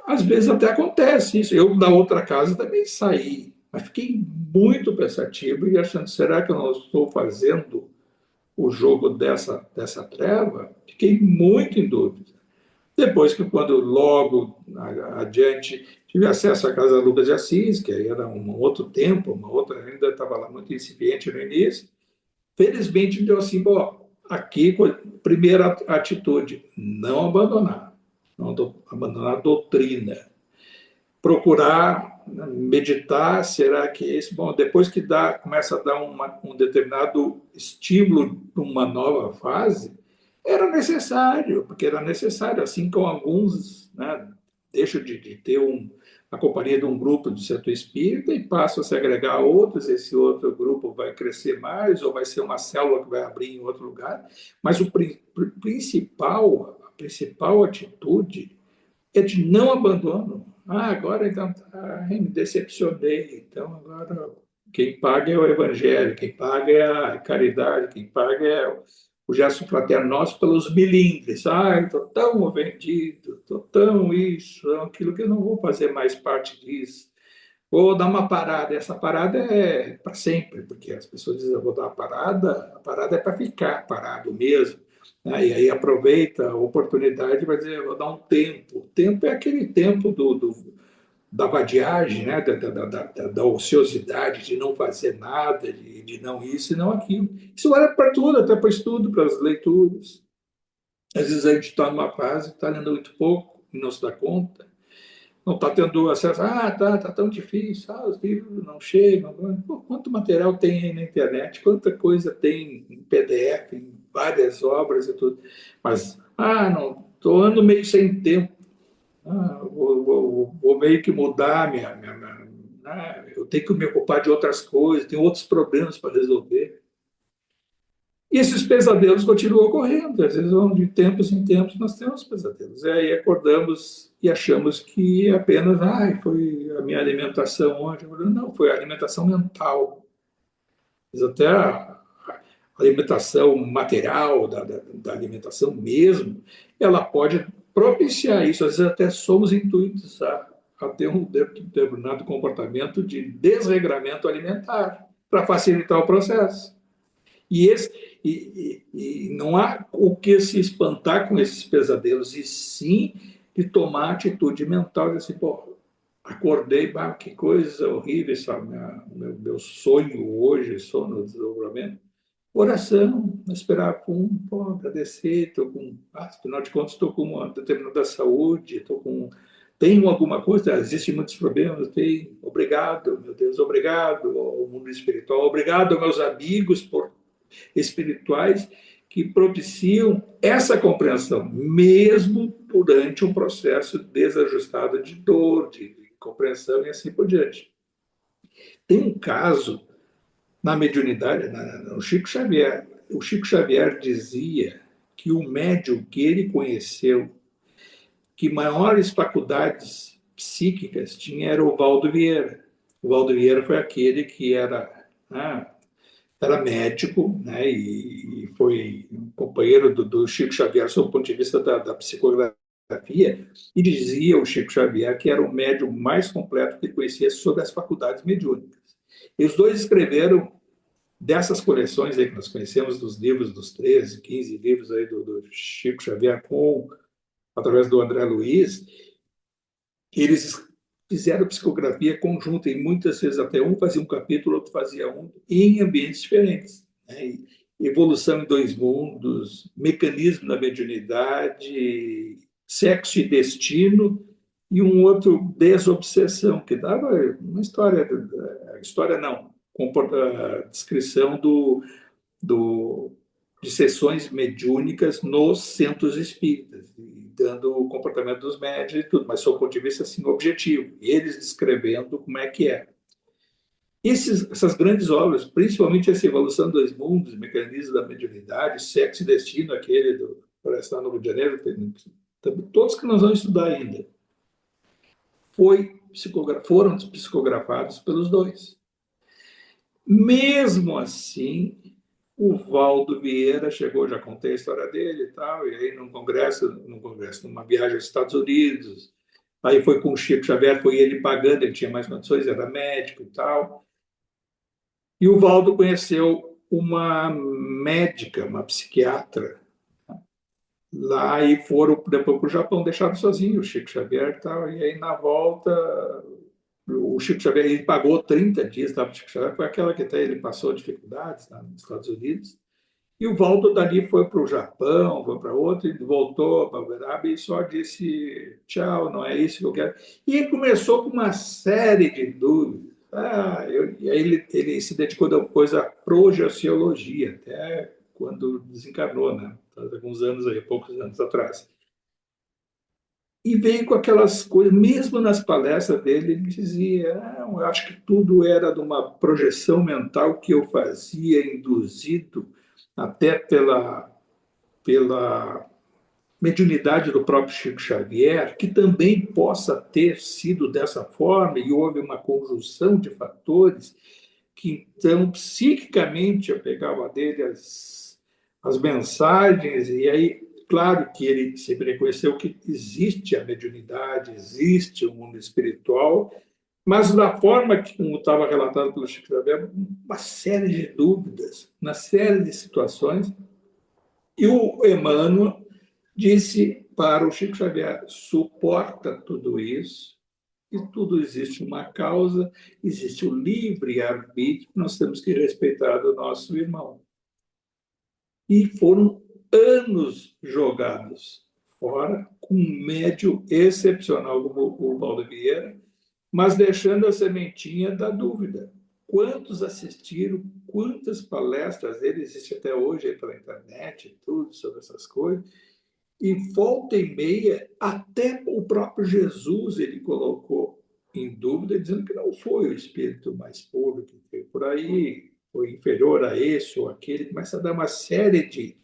às vezes até acontece isso. Eu, da outra casa, também saí, mas fiquei muito pensativo e achando, será que eu não estou fazendo o jogo dessa treva? Fiquei muito em dúvida. Depois que, quando logo adiante, tive acesso à Casa Lucas de Assis, que aí era um outro tempo, ainda estava lá muito incipiente no início. Felizmente, deu assim, bom, aqui, primeira atitude, não abandonar a doutrina. Procurar meditar, será que esse... Bom, depois que começa a dar um determinado estímulo numa nova fase, era necessário, porque era necessário, assim como alguns, né, deixam de ter a companhia de um grupo do centro espírita e passam a se agregar a outros, esse outro grupo vai crescer mais, ou vai ser uma célula que vai abrir em outro lugar, mas a principal atitude é de não abandono. Agora então, me decepcionei, então agora quem paga é o evangelho, quem paga é a caridade, quem paga é o gesto fraterno nosso pelos milindres. Estou tão vendido, estou tão isso, aquilo, que eu não vou fazer mais parte disso. Vou dar uma parada. Essa parada é para sempre, porque as pessoas dizem, eu vou dar uma parada, a parada é para ficar parado mesmo. né? E aí aproveita a oportunidade para dizer, vou dar um tempo. O tempo é aquele tempo da vadiagem, né? Da ociosidade, de não fazer nada, de não isso e não aquilo. Isso vale para tudo, até para estudo, para as leituras. Às vezes a gente está numa fase que está lendo muito pouco, e não se dá conta, não está tendo acesso. Tá tão difícil, os livros não chegam. Pô, quanto material tem aí na internet, quanta coisa tem em PDF, em várias obras e tudo. Mas, não, estou andando meio sem tempo. Vou meio que mudar eu tenho que me ocupar de outras coisas, tenho outros problemas para resolver. E esses pesadelos continuam ocorrendo, às vezes vão de tempos em tempos nós temos pesadelos. E aí acordamos e achamos que apenas, foi a minha alimentação ontem. Não, foi a alimentação mental. Mas até a alimentação material, da alimentação mesmo, ela pode propiciar isso. Às vezes até somos intuitos a ter um determinado comportamento de desregramento alimentar para facilitar o processo. E não há o que se espantar com esses pesadelos, e sim de tomar atitude mental, de assim, pô, acordei, que coisa horrível, meu sonho hoje, sono no desenvolvimento. Oração, respirar fundo, agradecer, afinal de contas, estou com uma determinada saúde, tenho alguma coisa, existem muitos problemas, tenho, obrigado, meu Deus, obrigado ao mundo espiritual, obrigado aos meus amigos espirituais que propiciam essa compreensão, mesmo durante um processo desajustado de dor, de compreensão e assim por diante. Tem um caso na mediunidade, no Chico Xavier. O Chico Xavier dizia que o médium que ele conheceu, que maiores faculdades psíquicas tinha, era o Valdo Vieira. O Valdo Vieira foi aquele que era médico, né, e foi um companheiro do Chico Xavier sob o ponto de vista da psicografia, e dizia o Chico Xavier que era o médium mais completo que ele conhecia sobre as faculdades mediúnicas. E os dois escreveram dessas coleções aí que nós conhecemos, dos livros, dos 13, 15 livros aí do Chico Xavier, através do André Luiz, eles fizeram psicografia conjunta, e muitas vezes até um fazia um capítulo, outro fazia um, em ambientes diferentes. Né? Evolução em dois mundos, mecanismo da mediunidade, sexo e destino, e um outro, desobsessão, que dava uma história não, descrição de sessões mediúnicas nos centros espíritas, dando o comportamento dos médios e tudo, mas sob o ponto de vista assim, objetivo, e eles descrevendo como é que é. Essas grandes obras, principalmente essa Evolução dos Mundos, Mecanismos da Mediunidade, Sexo e Destino, aquele do Floresta no Rio de Janeiro, todos que nós vamos estudar ainda, foram psicografados pelos dois. Mesmo assim, o Valdo Vieira chegou, já contei a história dele e tal, e aí numa viagem aos Estados Unidos, aí foi com o Chico Xavier, foi ele pagando, ele tinha mais condições, era médico e tal. E o Valdo conheceu uma médica, uma psiquiatra, lá, e foram depois para o Japão, deixaram sozinho o Chico Xavier e tal, e aí na volta o Chico Xavier, ele pagou 30 dias para o Chico Xavier, foi aquela que até ele passou dificuldades nos Estados Unidos. E o Valdo dali foi para o Japão, foi para outro, e voltou para Uberaba e só disse tchau, não é isso que eu quero. E ele começou com uma série de dúvidas. E aí ele se dedicou a coisa à projeciologia, até quando desencarnou, né? Alguns anos aí, poucos anos atrás. E veio com aquelas coisas, mesmo nas palestras dele, ele dizia, eu acho que tudo era de uma projeção mental que eu fazia, induzido até pela mediunidade do próprio Chico Xavier, que também possa ter sido dessa forma, e houve uma conjunção de fatores que, então, psiquicamente, eu pegava dele as mensagens, e aí, claro que ele sempre reconheceu que existe a mediunidade, existe o mundo espiritual, mas da forma que, como estava relatado pelo Chico Xavier, uma série de dúvidas, uma série de situações E o Emmanuel disse para o Chico Xavier: suporta tudo isso, e tudo existe uma causa, existe o livre-arbítrio, nós temos que respeitar do nosso irmão. E foram anos jogados fora, com um médio excepcional como o Valdo Vieira, mas deixando a sementinha da dúvida. Quantos assistiram, quantas palestras dele existem até hoje aí pela internet, tudo sobre essas coisas, e volta e meia, até o próprio Jesus ele colocou em dúvida, dizendo que não foi o espírito mais puro que veio por aí, foi inferior a esse ou aquele, começa a dar uma série de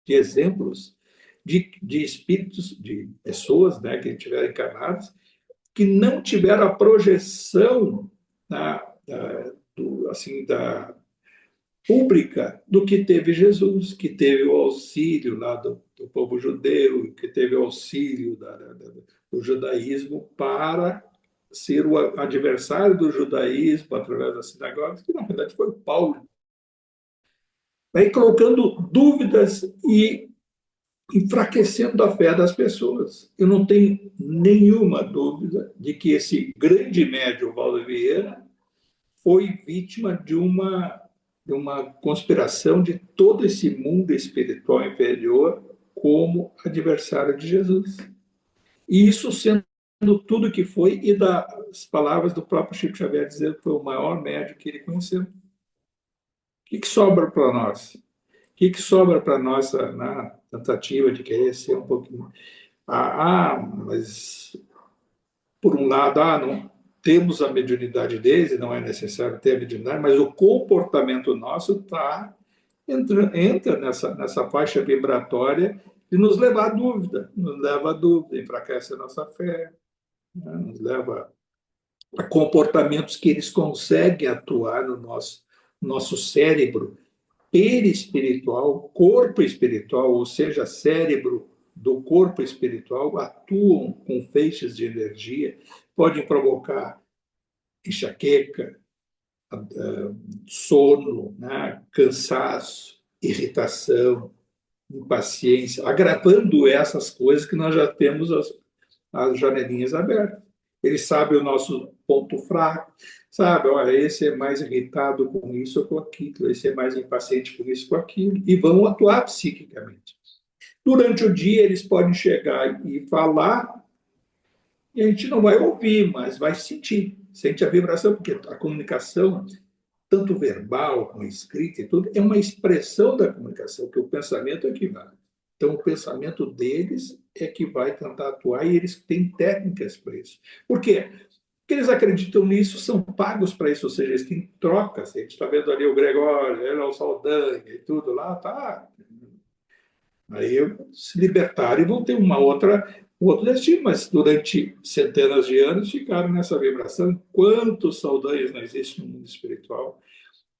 exemplos de espíritos, de pessoas, né, que tiveram encarnados, que não tiveram a projeção assim, da pública do que teve Jesus, que teve o auxílio lá do povo judeu, que teve o auxílio do judaísmo para ser o adversário do judaísmo através das sinagogas, que na verdade foi Paulo. Aí colocando dúvidas e enfraquecendo a fé das pessoas. Eu não tenho nenhuma dúvida de que esse grande médium, Valdo Vieira, foi vítima de uma conspiração de todo esse mundo espiritual inferior como adversário de Jesus. E isso sendo tudo que foi, e das palavras do próprio Chico Xavier dizer que foi o maior médium que ele conheceu. O que sobra para nós? O que sobra para nós na tentativa de querer ser um pouquinho... mas por um lado, não temos a mediunidade deles, não é necessário ter a mediunidade, mas o comportamento nosso entra nessa faixa vibratória de nos levar à dúvida, nos leva à dúvida, enfraquece a nossa fé, né? Nos leva a comportamentos que eles conseguem atuar no nosso cérebro perispiritual, corpo espiritual, ou seja, cérebro do corpo espiritual, atuam com feixes de energia, podem provocar enxaqueca, sono, né, cansaço, irritação, impaciência, agravando essas coisas que nós já temos as janelinhas abertas. Ele sabe o nosso ponto fraco, sabe, olha, esse é mais irritado com isso ou com aquilo, esse é mais impaciente com isso ou com aquilo, e vão atuar psiquicamente. Durante o dia, eles podem chegar e falar, e a gente não vai ouvir, mas vai sentir. Sente a vibração, porque a comunicação, tanto verbal como escrita e tudo, é uma expressão da comunicação, que o pensamento é que vai. Então, o pensamento deles é que vai tentar atuar e eles têm técnicas para isso. Por quê? Porque eles acreditam nisso, são pagos para isso, ou seja, eles têm trocas. A gente está vendo ali o Gregório, ele é o Saldanha e tudo lá, tá. Aí se libertaram e vão ter um outro destino, mas durante centenas de anos ficaram nessa vibração. Quantos Saldanhas não existem no mundo espiritual?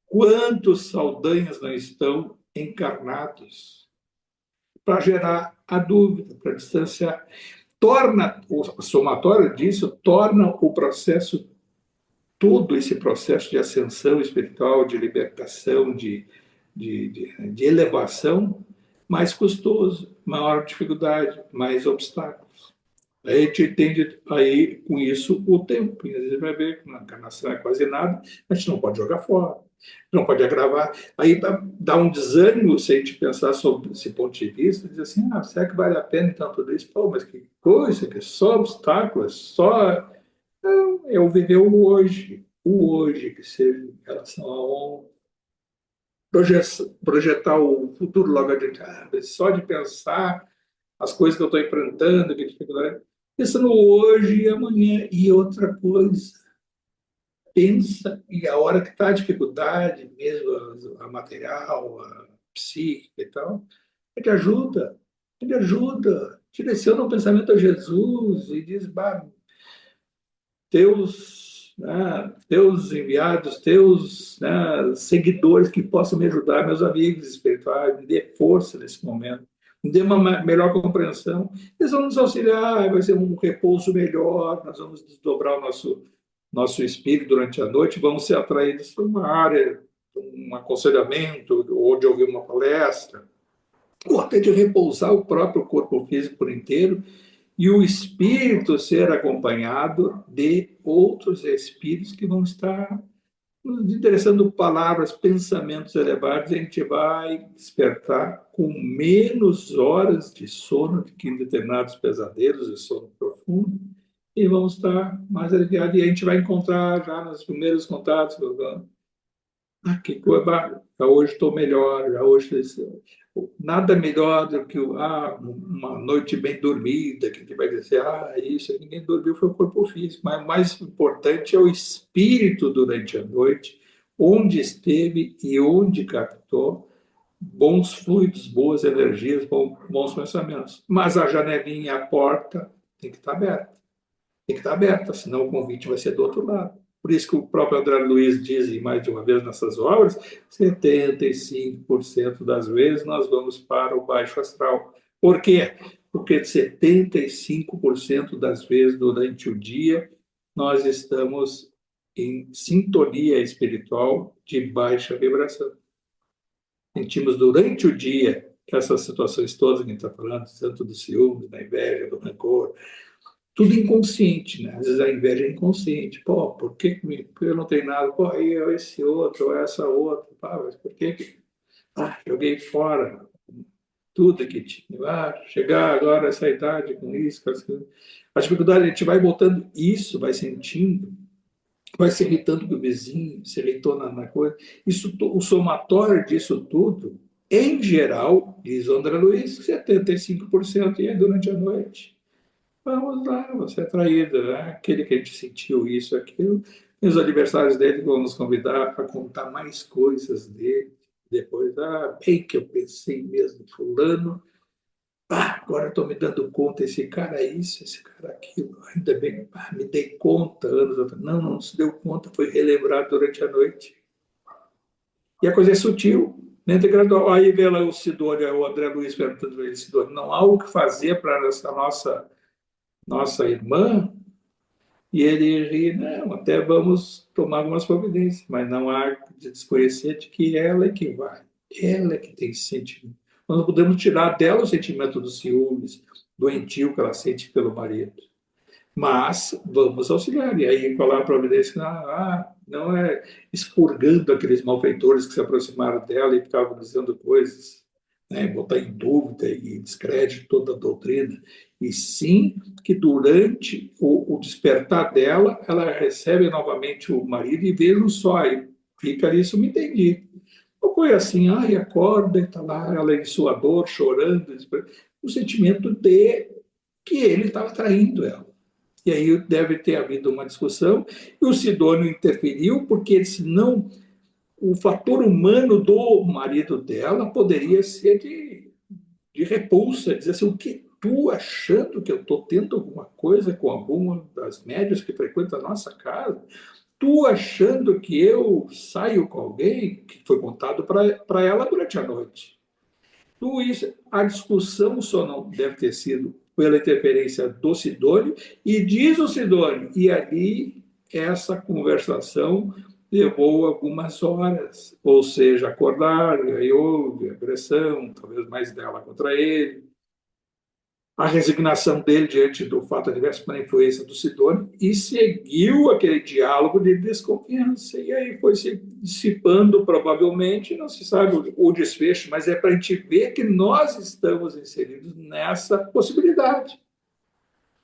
Quantos Saldanhas não estão encarnados? Para gerar a dúvida, para distanciar. Torna, o somatório disso, torna o processo, todo esse processo de ascensão espiritual, de libertação, de elevação, mais custoso, maior dificuldade, mais obstáculos. A gente entende aí com isso o tempo. E às vezes vai ver que na encarnação é quase nada, a gente não pode jogar fora, não pode agravar. Aí dá um desânimo se a gente pensar sobre esse ponto de vista, dizer assim, será que vale a pena então tudo isso? Pô, mas que coisa, que só obstáculos, só... Não, é o viver o hoje, que seja em relação a ontem, projetar o futuro logo adiante. Só de pensar as coisas que eu estou enfrentando, que dificuldade, pensa no hoje e amanhã. E outra coisa, pensa, e a hora que está a dificuldade, mesmo a material, a psíquica e tal, ele ajuda, direciona o pensamento a Jesus e diz, teus enviados, teus, né, seguidores que possam me ajudar, meus amigos espirituais, me dê força nesse momento, me dê uma melhor compreensão. Eles vão nos auxiliar, vai ser um repouso melhor, nós vamos desdobrar o nosso espírito durante a noite, vamos ser atraídos para uma área, um aconselhamento, ou de ouvir uma palestra, ou até de repousar o próprio corpo físico por inteiro, e o espírito ser acompanhado de outros espíritos que vão estar nos interessando palavras, pensamentos elevados, a gente vai despertar com menos horas de sono do que em determinados pesadelos de sono profundo, e vamos estar mais aliviados. E a gente vai encontrar já nos primeiros contatos, que coisa, já hoje estou melhor, já hoje nada melhor do que uma noite bem dormida, que a gente vai dizer, isso, ninguém dormiu, foi o corpo físico, mas o mais importante é o espírito durante a noite, onde esteve e onde captou bons fluidos, boas energias, bons pensamentos. Mas a janelinha, a porta, tem que estar aberta. Tem que estar aberta, senão o convite vai ser do outro lado. Por isso que o próprio André Luiz diz, e mais de uma vez nessas obras, 75% das vezes nós vamos para o baixo astral. Por quê? Porque 75% das vezes durante o dia nós estamos em sintonia espiritual de baixa vibração. Sentimos durante o dia essas situações todas que a gente está falando, tanto do ciúme, da inveja, do rancor, tudo inconsciente, né? Às vezes a inveja é inconsciente. Pô, por que eu não tenho nada? Pô, aí esse outro, ou essa outra. Mas por que joguei fora tudo que tinha. Chegar agora essa idade com isso, com aquilo. A dificuldade, a gente vai botando isso, vai sentindo, vai se irritando com o vizinho, se irritou na coisa. Isso, o somatório disso tudo, em geral, diz o André Luiz, 75% é durante a noite. Vamos lá, você é traído, né? Aquele que a gente sentiu isso, aquilo. E os adversários dele vão nos convidar a contar mais coisas dele. Depois, bem que eu pensei mesmo, fulano. Agora estou me dando conta, esse cara é isso, esse cara é aquilo. Ainda bem, me dei conta anos atrás. Não, não se deu conta, foi relembrado durante a noite. E a coisa é sutil, lenta e gradual. Aí vê lá o Sidônio, o André Luiz perguntando para ele, Sidônio, não há o que fazer para essa nossa irmã? E ele ri, não, até vamos tomar algumas providências, mas não há de desconhecer de que ela é que vai, ela é que tem sentimento. Nós não podemos tirar dela o sentimento dos ciúmes, doentio que ela sente pelo marido. Mas vamos auxiliar. E aí, qual é a providência? Não é expurgando aqueles malfeitores que se aproximaram dela e ficavam dizendo coisas, né, botar em dúvida e descrédito toda a doutrina, e sim que durante o despertar dela, ela recebe novamente o marido e vejam só, e fica ali, isso me entendi. Não foi assim, acorda e está lá, ela em sua dor, chorando, o sentimento de que ele estava traindo ela. E aí deve ter havido uma discussão, e o Sidônio interferiu, porque senão o fator humano do marido dela poderia ser de repulsa, dizer assim, o que tu achando que eu estou tendo alguma coisa com alguma das médias que frequentam a nossa casa? Tu achando que eu saio com alguém que foi contado para ela durante a noite? Tudo isso, a discussão só não deve ter sido pela interferência do Sidônio, e diz o Sidônio, e ali essa conversação levou algumas horas, ou seja, acordaram, aí houve agressão, talvez mais dela contra ele, a resignação dele diante do fato adverso pela influência do Sidônio, e seguiu aquele diálogo de desconfiança. E aí foi se dissipando, provavelmente, não se sabe o desfecho, mas é para a gente ver que nós estamos inseridos nessa possibilidade.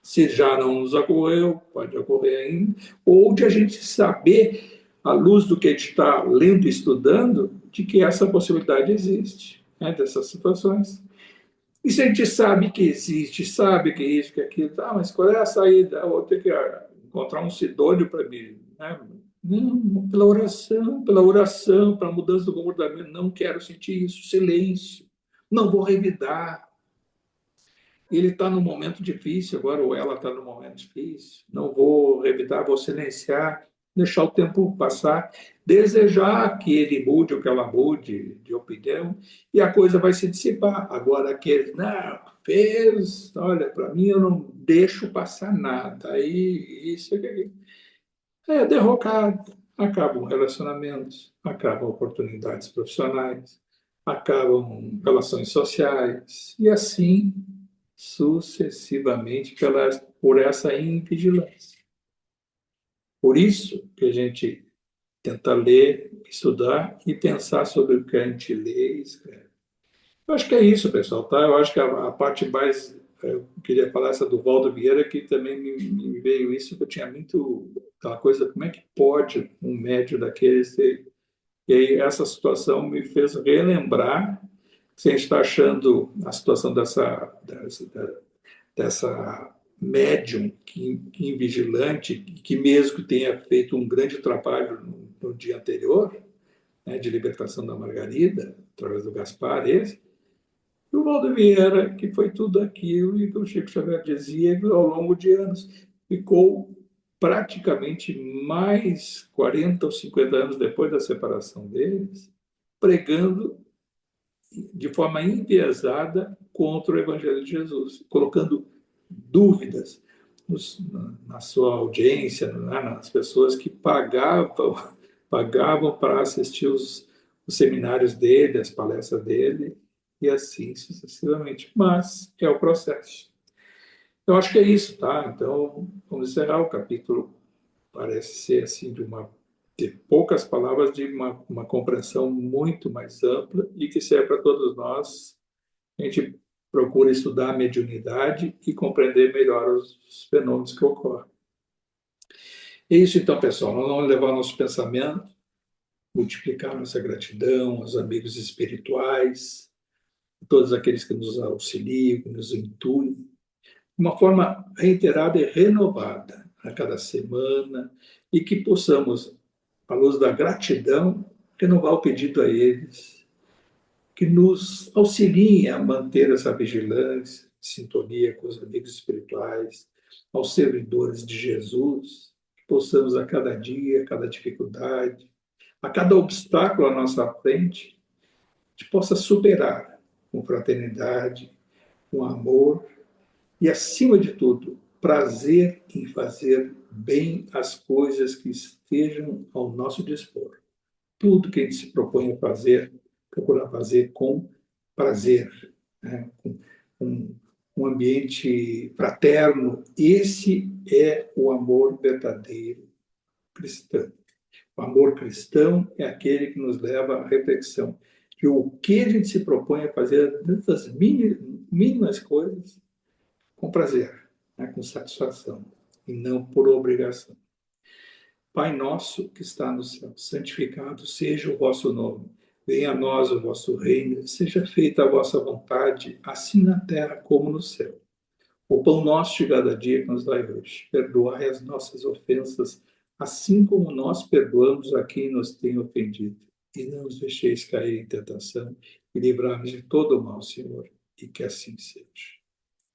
Se já não nos ocorreu, pode ocorrer ainda, ou de a gente saber, à luz do que a gente está lendo e estudando, de que essa possibilidade existe, né, dessas situações. E se a gente sabe que existe, sabe que isso, que aquilo, mas qual é a saída? Eu vou ter que encontrar um Sidônio para mim. Né? Não, pela oração, para a mudança do comportamento. Não quero sentir isso, silêncio. Não vou revidar. Ele está num momento difícil agora, ou ela está num momento difícil. Não vou revidar, vou silenciar, deixar o tempo passar, desejar que ele mude ou que ela mude de opinião, e a coisa vai se dissipar. Agora, aquele, não, fez, olha, para mim eu não deixo passar nada. Aí, isso é derrocado. Acabam relacionamentos, acabam oportunidades profissionais, acabam relações sociais, e assim sucessivamente por essa invigilância. Por isso que a gente tenta ler, estudar e pensar sobre o que a gente lê e escreve. Eu acho que é isso, pessoal, tá? Eu acho que a parte mais... Eu queria falar essa do Valdo Vieira, que também me veio isso, que eu tinha muito aquela coisa, como é que pode um médio daqueles ter... E aí essa situação me fez relembrar, se a gente está achando a situação dessa médium que invigilante, que mesmo que tenha feito um grande trabalho no dia anterior, né, de libertação da Margarida, através do Gaspar, esse, e o Valdo Vieira, que foi tudo aquilo, e que o Chico Xavier dizia que ao longo de anos ficou praticamente mais 40 ou 50 anos depois da separação deles, pregando de forma enviesada contra o Evangelho de Jesus, colocando dúvidas na sua audiência, né, nas pessoas que pagavam para assistir os seminários dele, as palestras dele, e assim sucessivamente. Mas é o processo. Eu acho que é isso, tá? Então, vamos encerrar o capítulo. Parece ser assim de poucas palavras, de uma compreensão muito mais ampla e que serve para todos nós. A gente procura estudar a mediunidade e compreender melhor os fenômenos que ocorrem. É isso então, pessoal. Nós vamos levar nosso pensamento, multiplicar nossa gratidão aos amigos espirituais, todos aqueles que nos auxiliam, que nos intuem, de uma forma reiterada e renovada a cada semana, e que possamos, à luz da gratidão, renovar o pedido a eles, que nos auxiliem a manter essa vigilância, sintonia com os amigos espirituais, aos servidores de Jesus, que possamos a cada dia, a cada dificuldade, a cada obstáculo à nossa frente, a gente possa superar com fraternidade, com amor e, acima de tudo, prazer em fazer bem as coisas que estejam ao nosso dispor. Tudo que a gente se propõe a fazer, procurar fazer com prazer, né? com um ambiente fraterno. Esse é o amor verdadeiro cristão. O amor cristão é aquele que nos leva à reflexão que o que a gente se propõe a fazer dessas mínimas coisas com prazer, né? Com satisfação, e não por obrigação. Pai nosso que está no céu, santificado seja o vosso nome. Venha a nós o vosso reino, seja feita a vossa vontade, assim na terra como no céu. O pão nosso de cada dia que nos dai hoje. Perdoai as nossas ofensas, assim como nós perdoamos a quem nos tem ofendido. E não nos deixeis cair em tentação, e livrai-nos de todo o mal, Senhor, e que assim seja.